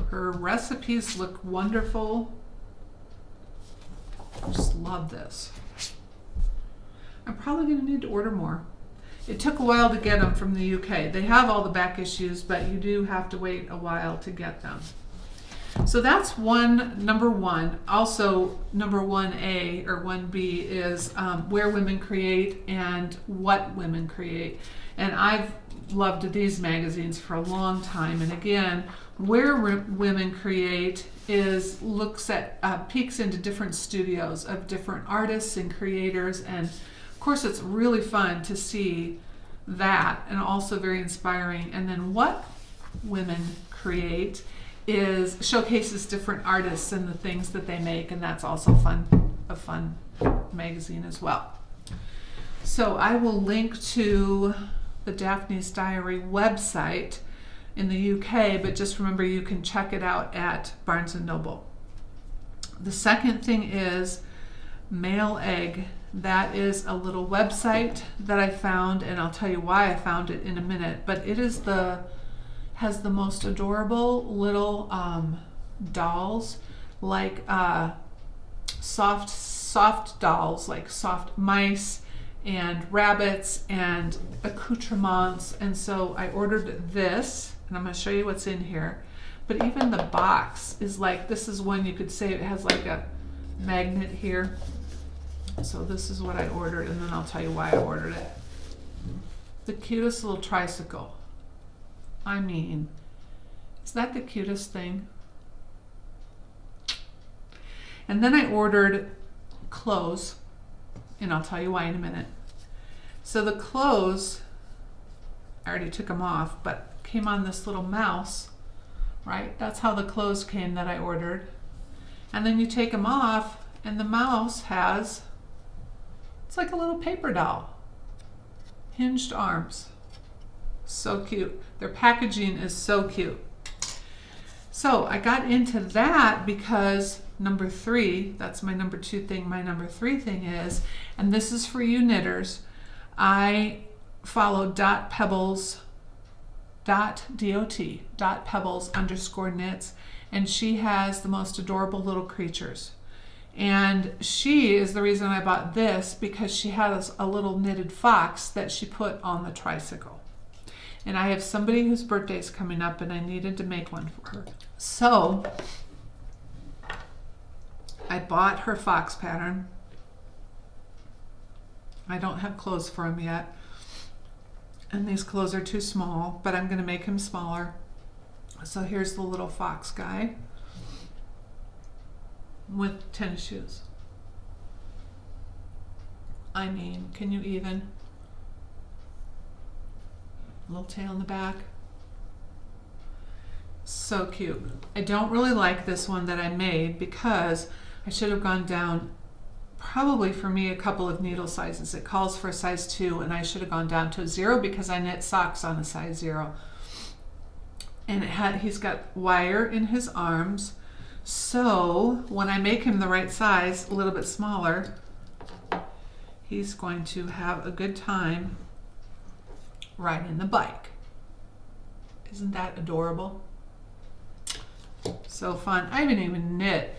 her recipes look wonderful. I just love this. I'm probably going to need to order more. It took a while to get them from the UK. They have all the back issues, but you do have to wait a while to get them. So that's number one. Also, number 1A or 1B is where women create and what women create. And I've loved these magazines for a long time. And again, where women create looks at peeks into different studios of different artists and creators, and of course it's really fun to see that, and also very inspiring. And then what women create showcases different artists and the things that they make, and that's also a fun magazine as well. So I will link to the Daphne's Diary website in the UK, but just remember you can check it out at Barnes & Noble. The second thing is Male Egg. That is a little website that I found, and I'll tell you why I found it in a minute, but it has the most adorable little dolls, like soft dolls, like soft mice and rabbits and accoutrements. And so I ordered this, and I'm going to show you what's in here. But even the box is like, this is one you could say it has like a magnet here. So this is what I ordered, and then I'll tell you why I ordered it. The cutest little tricycle. I mean, is that the cutest thing? And then I ordered clothes, and I'll tell you why in a minute. So the clothes, I already took them off, but came on this little mouse, right? That's how the clothes came that I ordered. And then you take them off, and the mouse has, it's like a little paper doll. Hinged arms. So cute. Their packaging is so cute. So I got into that because number 3, that's my number 2 thing. My number 3 thing is, and this is for you knitters, I follow .pebbles, .pebbles_knits, and she has the most adorable little creatures. And she is the reason I bought this, because she has a little knitted fox that she put on the tricycle. And I have somebody whose birthday is coming up, and I needed to make one for her. So I bought her fox pattern. I don't have clothes for him yet, and these clothes are too small, but I'm going to make him smaller. So here's the little fox guy with tennis shoes. I mean, can you even? Little tail in the back. So cute. I don't really like this one that I made because I should have gone down, probably for me, a couple of needle sizes. It calls for a size 2, and I should have gone down to a 0 because I knit socks on a size 0. And he's got wire in his arms. So when I make him the right size, a little bit smaller, he's going to have a good time riding the bike. Isn't that adorable? So fun. I haven't even knit.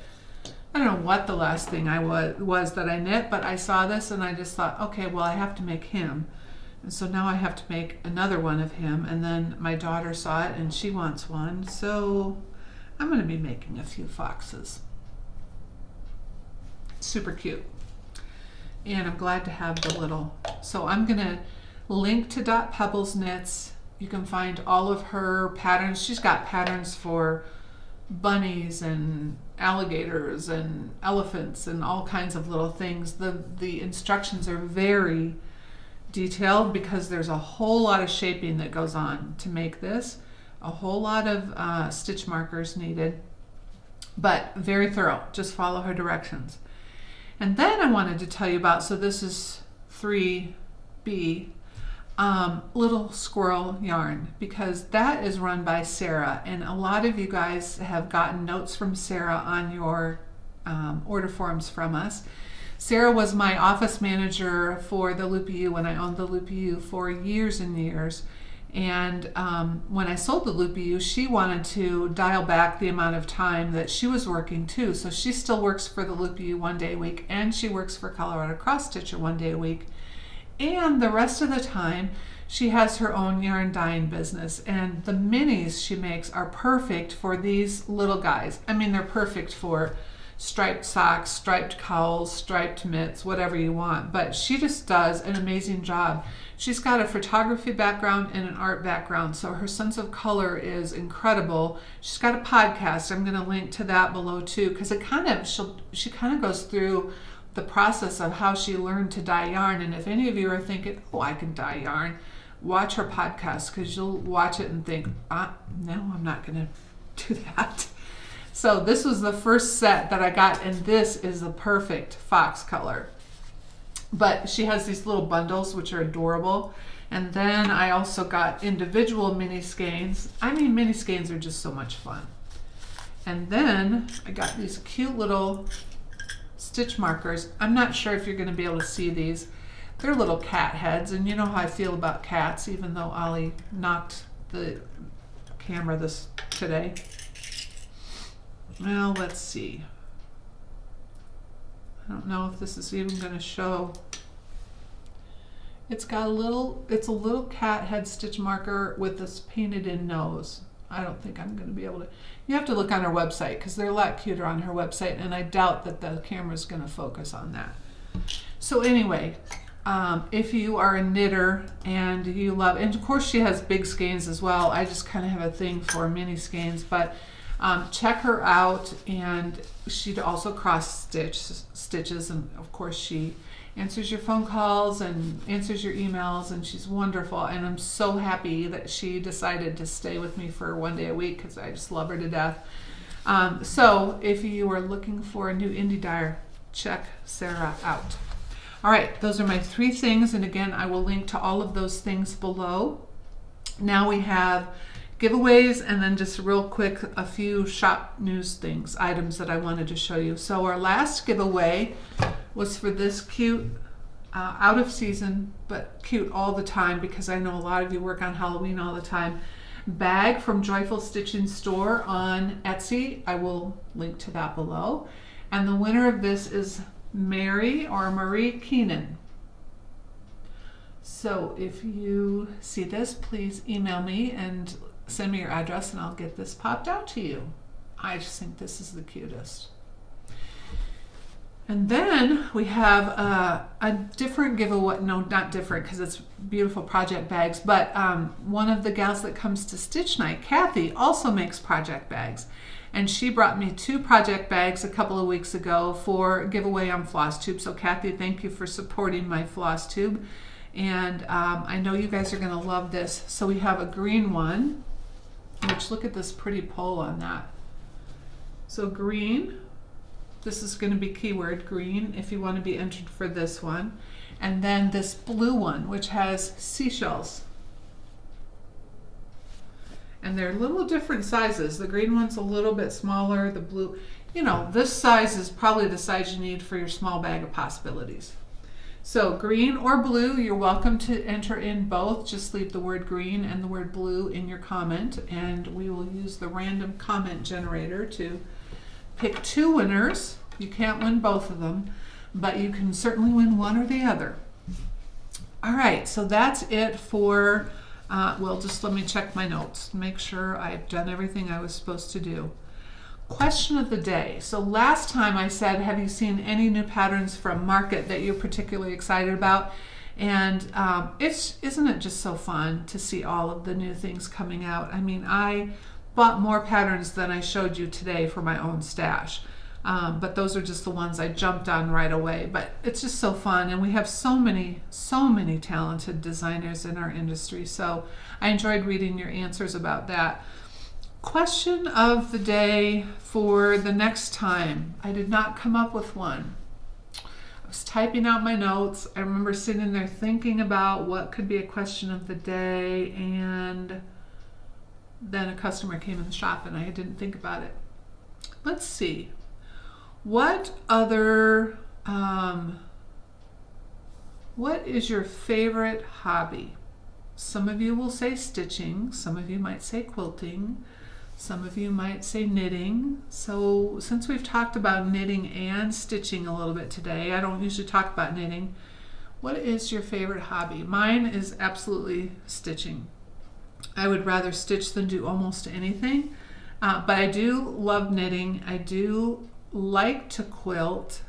I don't know what the last thing I was that I knit, but I saw this and I just thought, okay, well, I have to make him. And so now I have to make another one of him, and then my daughter saw it and she wants one, so I'm going to be making a few foxes. Super cute. And I'm glad to have the little, so I'm going to link to .pebbles knits. You can find all of her patterns. She's got patterns for bunnies and alligators and elephants and all kinds of little things. The instructions are very detailed because there's a whole lot of shaping that goes on to make this. A whole lot of stitch markers needed, but very thorough. Just follow her directions. And then I wanted to tell you about, so this is 3B, Little Squirrel Yarn, because that is run by Sarah, and a lot of you guys have gotten notes from Sarah on your order forms from us. Sarah was my office manager for the Loopy U when I owned the Loopy U for years and years. And when I sold the Loopy U, she wanted to dial back the amount of time that she was working too. So she still works for the Loopy U 1 day a week, and she works for Colorado Cross Stitcher 1 day a week. And the rest of the time, she has her own yarn dyeing business. And the minis she makes are perfect for these little guys. I mean, they're perfect for striped socks, striped cowls, striped mitts, whatever you want. But she just does an amazing job. She's got a photography background and an art background, so her sense of color is incredible. She's got a podcast. I'm going to link to that below too, because she kind of goes through the process of how she learned to dye yarn. And if any of you are thinking, oh, I can dye yarn, watch her podcast, because you'll watch it and think, no, I'm not going to do that. So this was the first set that I got, and this is the perfect fox color. But she has these little bundles, which are adorable. And then I also got individual mini skeins. I mean, mini skeins are just so much fun. And then I got these cute little stitch markers. I'm not sure if you're going to be able to see these. They're little cat heads, and you know how I feel about cats, even though Ollie knocked the camera today. Well, let's see. I don't know if this is even going to show. It's a little cat head stitch marker with this painted in nose. I don't think I'm going to be able to. You have to look on her website, because they're a lot cuter on her website, and I doubt that the camera is going to focus on that. So anyway, if you are a knitter and you love, and of course she has big skeins as well. I just kind of have a thing for mini skeins, but check her out. And she also cross stitches, and of course she answers your phone calls and answers your emails, and she's wonderful. And I'm so happy that she decided to stay with me for 1 day a week, because I just love her to death. So if you are looking for a new indie dyer, check Sarah out. All right, those are my 3 things, and again, I will link to all of those things below. Now we have giveaways, and then just real quick, a few shop news items that I wanted to show you. So our last giveaway was for this cute, out of season, but cute all the time, because I know a lot of you work on Halloween all the time, bag from Joyful Stitching Store on Etsy. I will link to that below. And the winner of this is Marie Keenan. So if you see this, please email me and send me your address, and I'll get this popped out to you. I just think this is the cutest. And then we have a different giveaway. No, not different, because it's beautiful project bags, but one of the gals that comes to Stitch Night, Kathy, also makes project bags. And she brought me 2 project bags a couple of weeks ago for giveaway on Flosstube. So Kathy, thank you for supporting my Flosstube. And I know you guys are going to love this. So we have a green one, which, look at this pretty pole on that. So green, this is going to be keyword green if you want to be entered for this one. And then this blue one, which has seashells. And they're little different sizes. The green one's a little bit smaller. The blue, this size is probably the size you need for your small bag of possibilities. So green or blue, you're welcome to enter in both. Just leave the word green and the word blue in your comment, and we will use the random comment generator to pick 2 winners. You can't win both of them, but you can certainly win one or the other. All right, so that's it for, well, just let me check my notes, make sure I've done everything I was supposed to do. Question of the day. So last time I said, have you seen any new patterns from Market that you're particularly excited about? And isn't it just so fun to see all of the new things coming out? I mean, I bought more patterns than I showed you today for my own stash. But those are just the ones I jumped on right away. But it's just so fun, and we have so many talented designers in our industry. So I enjoyed reading your answers about that. Question of the day for the next time. I did not come up with one. I was typing out my notes. I remember sitting there thinking about what could be a question of the day, and then a customer came in the shop and I didn't think about it. Let's see. What other What is your favorite hobby? Some of you will say stitching, some of you might say quilting, some of you might say knitting. So since we've talked about knitting and stitching a little bit today, I don't usually talk about knitting. What is your favorite hobby? Mine is absolutely stitching. I would rather stitch than do almost anything, but I do love knitting. I do like to quilt.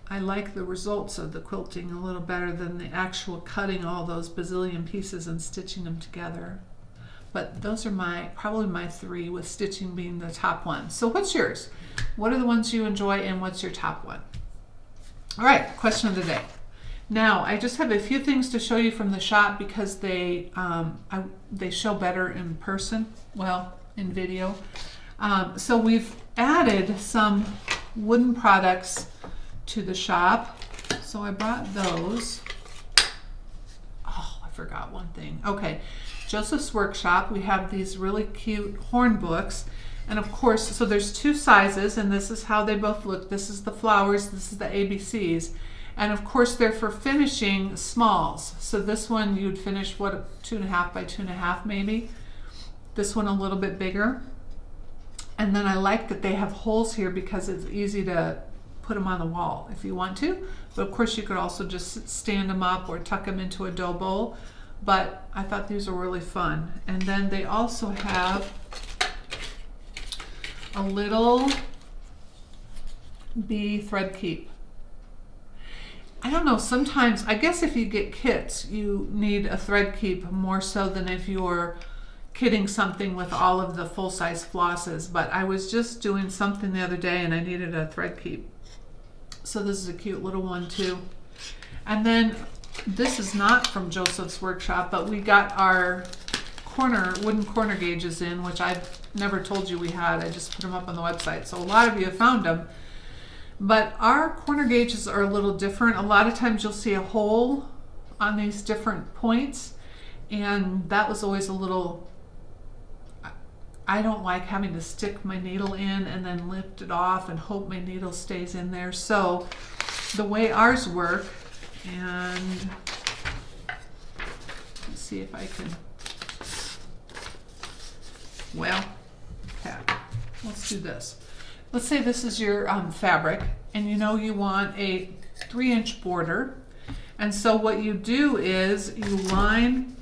I like the results of the quilting a little better than the actual cutting all those bazillion pieces and stitching them together. But those are probably my three, with stitching being the top one. So what's yours? What are the ones you enjoy, and what's your top one? All right, question of the day. Now, I just have a few things to show you from the shop because they show better in person, well, in video. So we've added some wooden products to the shop. So I brought those. Oh, I forgot one thing. Okay, Joseph's Workshop, we have these really cute horn books. And of course, so there's two sizes, and this is how they both look. This is the flowers, this is the ABCs. And of course, they're for finishing smalls. So this one you'd finish, what, 2.5 by 2.5 maybe. This one a little bit bigger. And then I like that they have holes here because it's easy to put them on the wall if you want to. But of course, you could also just stand them up or tuck them into a dough bowl. But I thought these were really fun. And then they also have a little bee thread keep. I don't know, sometimes, I guess if you get kits, you need a thread keep more so than if you're kitting something with all of the full-size flosses. But I was just doing something the other day and I needed a thread keep. So this is a cute little one too. And then this is not from Joseph's Workshop, but we got our wooden corner gauges in, which I've never told you we had. I just put them up on the website. So a lot of you have found them. But our corner gauges are a little different. A lot of times you'll see a hole on these different points, and that was always a little, I don't like having to stick my needle in and then lift it off and hope my needle stays in there. So the way ours work, and let's see if I can, well, okay, let's do this. Let's say this is your fabric, and you know you want a 3-inch border. And so what you do is you line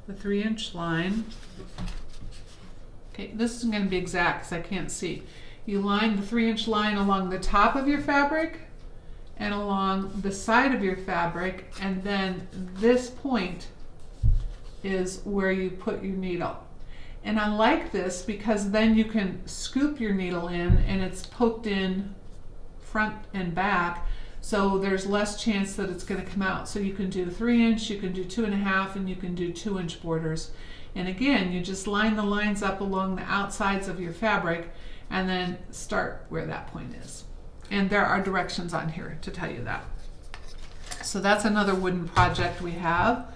the 3-inch line. Okay, this isn't going to be exact because I can't see. You line the 3-inch line along the top of your fabric and along the side of your fabric, and then this point is where you put your needle. And I like this because then you can scoop your needle in and it's poked in front and back, so there's less chance that it's going to come out. So you can do 3-inch, you can do 2.5, and you can do 2-inch borders. And again, you just line the lines up along the outsides of your fabric and then start where that point is. And there are directions on here to tell you that. So that's another wooden project we have.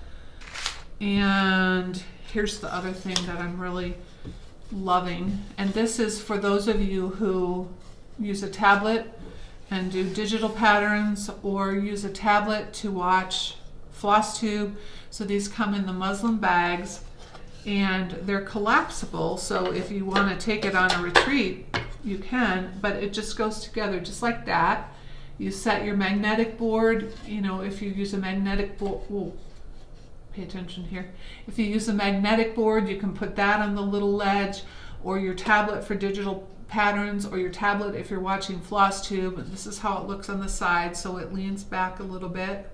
And here's the other thing that I'm really loving. And this is for those of you who use a tablet and do digital patterns, or use a tablet to watch Flosstube. So these come in the muslin bags and they're collapsible. So if you want to take it on a retreat, you can, but it just goes together just like that. You set your magnetic board, you know, if you use a magnetic board, whoa, pay attention here. If you use a magnetic board, you can put that on the little ledge, or your tablet for digital patterns, or your tablet if you're watching Flosstube. And this is how it looks on the side, so it leans back a little bit.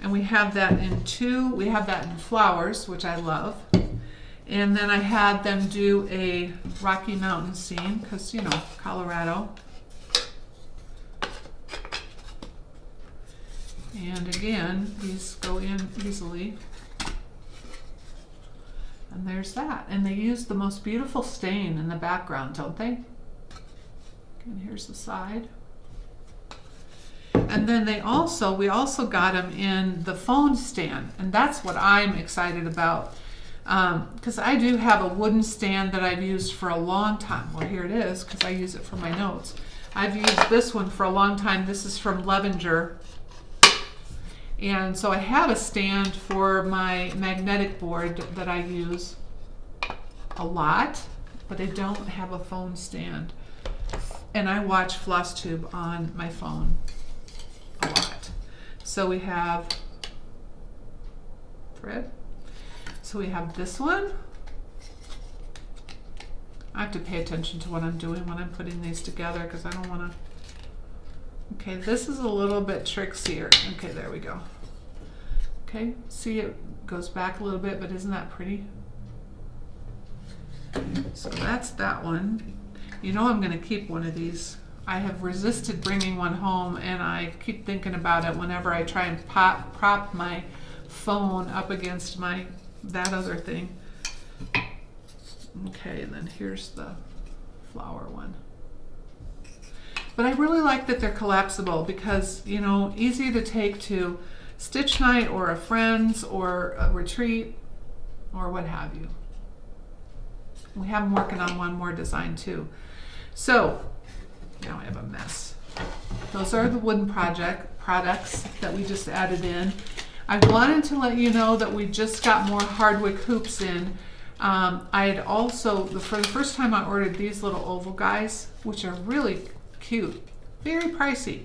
And we have that in we have that in flowers, which I love. And then I had them do a Rocky Mountain scene, because, you know, Colorado. And again, these go in easily. And there's that. And they use the most beautiful stain in the background, don't they? And here's the side. And then we also got them in the phone stand. And that's what I'm excited about. because I do have a wooden stand that I've used for a long time. Well, here it is because I use it for my notes. I've used this one for a long time. This is from Levenger. And so I have a stand for my magnetic board that I use a lot, but I don't have a phone stand. And I watch Flosstube on my phone a lot. So we have thread. So we have this one. I have to pay attention to what I'm doing when I'm putting these together because I don't want to. Okay, this is a little bit trickier. Okay, there we go. Okay, see it goes back a little bit, but isn't that pretty? So that's that one. You know I'm going to keep one of these. I have resisted bringing one home, and I keep thinking about it whenever I try and prop my phone up against that other thing. Okay, and then here's the flower one. But I really like that they're collapsible because, you know, easy to take to stitch night or a friend's or a retreat or what have you. We have them working on one more design too. So now I have a mess. Those are the wooden products that we just added in. I wanted to let you know that we just got more hardwick hoops in. I had also, for the first time I ordered these little oval guys, which are really cute, very pricey.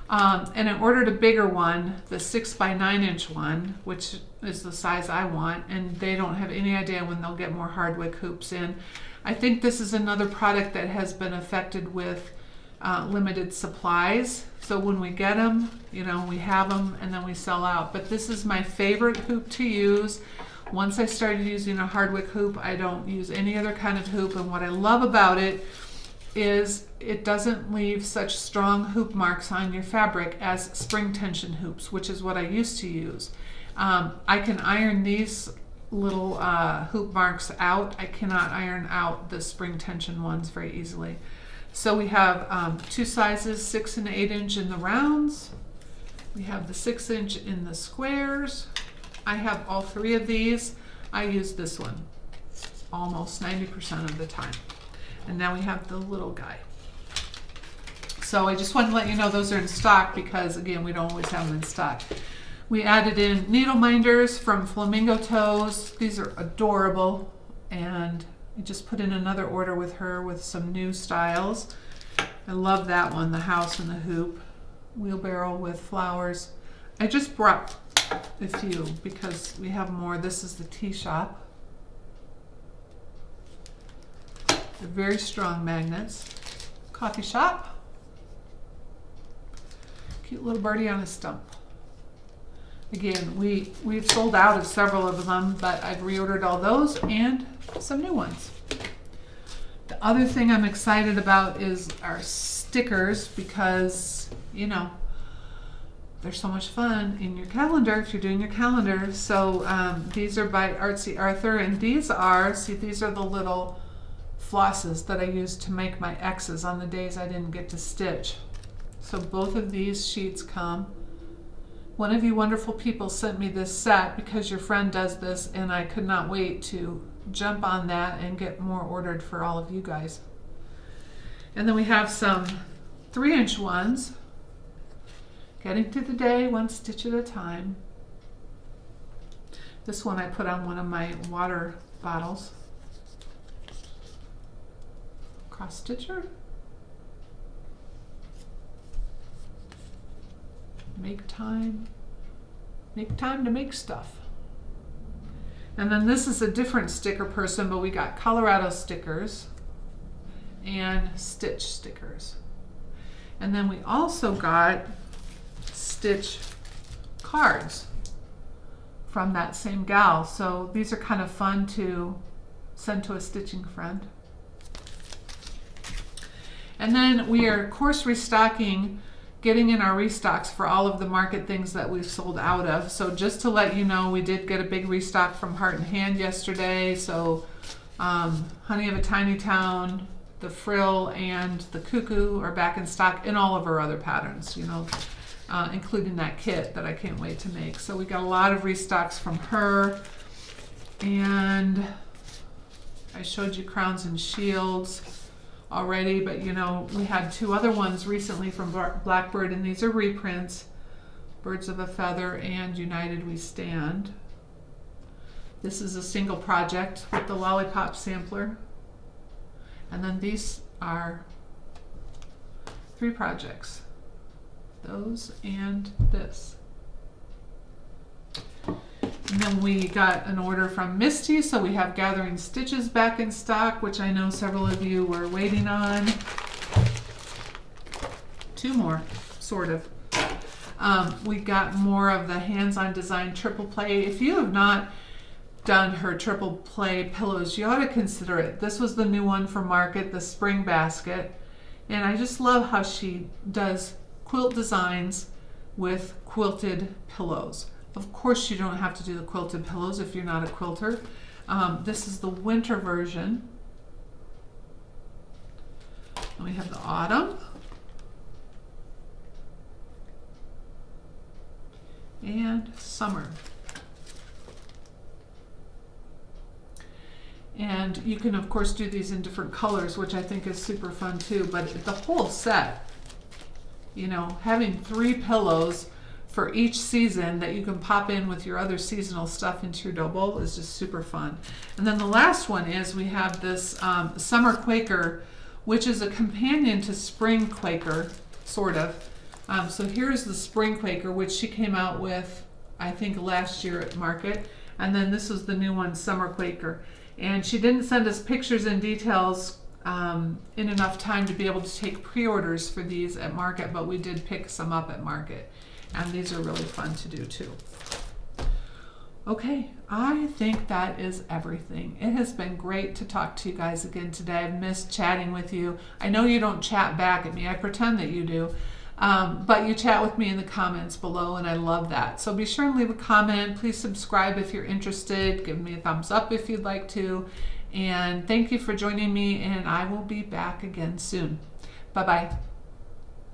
And I ordered a bigger one, the 6 by 9 inch one, which is the size I want, and they don't have any idea when they'll get more hardwick hoops in. I think this is another product that has been affected with limited supplies. So when we get them, you know, we have them and then we sell out. But this is my favorite hoop to use. Once I started using a hardwick hoop, I don't use any other kind of hoop. And what I love about it is it doesn't leave such strong hoop marks on your fabric as spring tension hoops, which is what I used to use. I can iron these little hoop marks out. I cannot iron out the spring tension ones very easily. So we have two sizes, 6 and 8 inch in the rounds. We have the 6 inch in the squares. I have all three of these. I use this one almost 90% of the time. And now we have the little guy. So I just wanted to let you know those are in stock because, again, we don't always have them in stock. We added in needle minders from Flamingo Toes. These are adorable, and we just put in another order with her with some new styles. I love that one, the house and the hoop. Wheelbarrow with flowers. I just brought a few because we have more. This is the tea shop. They're very strong magnets. Coffee shop. Cute little birdie on a stump. Again, we've sold out of several of them, but I've reordered all those and some new ones. The other thing I'm excited about is our stickers because, you know, they're so much fun in your calendar if you're doing your calendar. So these are by Artsy Arthur, and these are the little flosses that I use to make my X's on the days I didn't get to stitch. So both of these sheets come. One of you wonderful people sent me this set because your friend does this, and I could not wait to jump on that and get more ordered for all of you guys. And then we have some 3 inch ones. Getting through the day one stitch at a time. This one I put on one of my water bottles. Cross stitcher. Make time to make stuff. And then this is a different sticker person, but we got Colorado stickers and stitch stickers. And then we also got stitch cards from that same gal. So these are kind of fun to send to a stitching friend. And then we are, of course, restocking, getting in our restocks for all of the market things that we've sold out of. So just to let you know, we did get a big restock from Heart and Hand yesterday. So Honey of a Tiny Town, the Frill, and the Cuckoo are back in stock, and all of our other patterns, you know, including that kit that I can't wait to make. So we got a lot of restocks from her. And I showed you crowns and shields already, but you know, we had 2 other ones recently from Blackbird, and these are reprints. Birds of a Feather and United We Stand. This is a single project with the lollipop sampler. And then these are 3 projects. Those and this. And then we got an order from Misty, so we have Gathering Stitches back in stock, which I know several of you were waiting on. 2 more, sort of. We got more of the Hands-On Design Triple Play. If you have not done her Triple Play pillows, you ought to consider it. This was the new one for Market, the Spring Basket. And I just love how she does quilt designs with quilted pillows. Of course, you don't have to do the quilted pillows if you're not a quilter. This is the winter version. And we have the autumn. And summer. And you can of course do these in different colors, which I think is super fun too, but the whole set, you know, having 3 pillows for each season that you can pop in with your other seasonal stuff into your double is just super fun. And then the last one is we have this Summer Quaker, which is a companion to Spring Quaker, sort of. So here's the Spring Quaker, which she came out with, I think, last year at Market. And then this is the new one, Summer Quaker. And she didn't send us pictures and details in enough time to be able to take pre-orders for these at Market, but we did pick some up at Market. And these are really fun to do too. Okay, I think that is everything. It has been great to talk to you guys again today. I've missed chatting with you. I know you don't chat back at me. I pretend that you do. But you chat with me in the comments below, and I love that. So be sure and leave a comment. Please subscribe if you're interested. Give me a thumbs up if you'd like to. And thank you for joining me, and I will be back again soon. Bye-bye.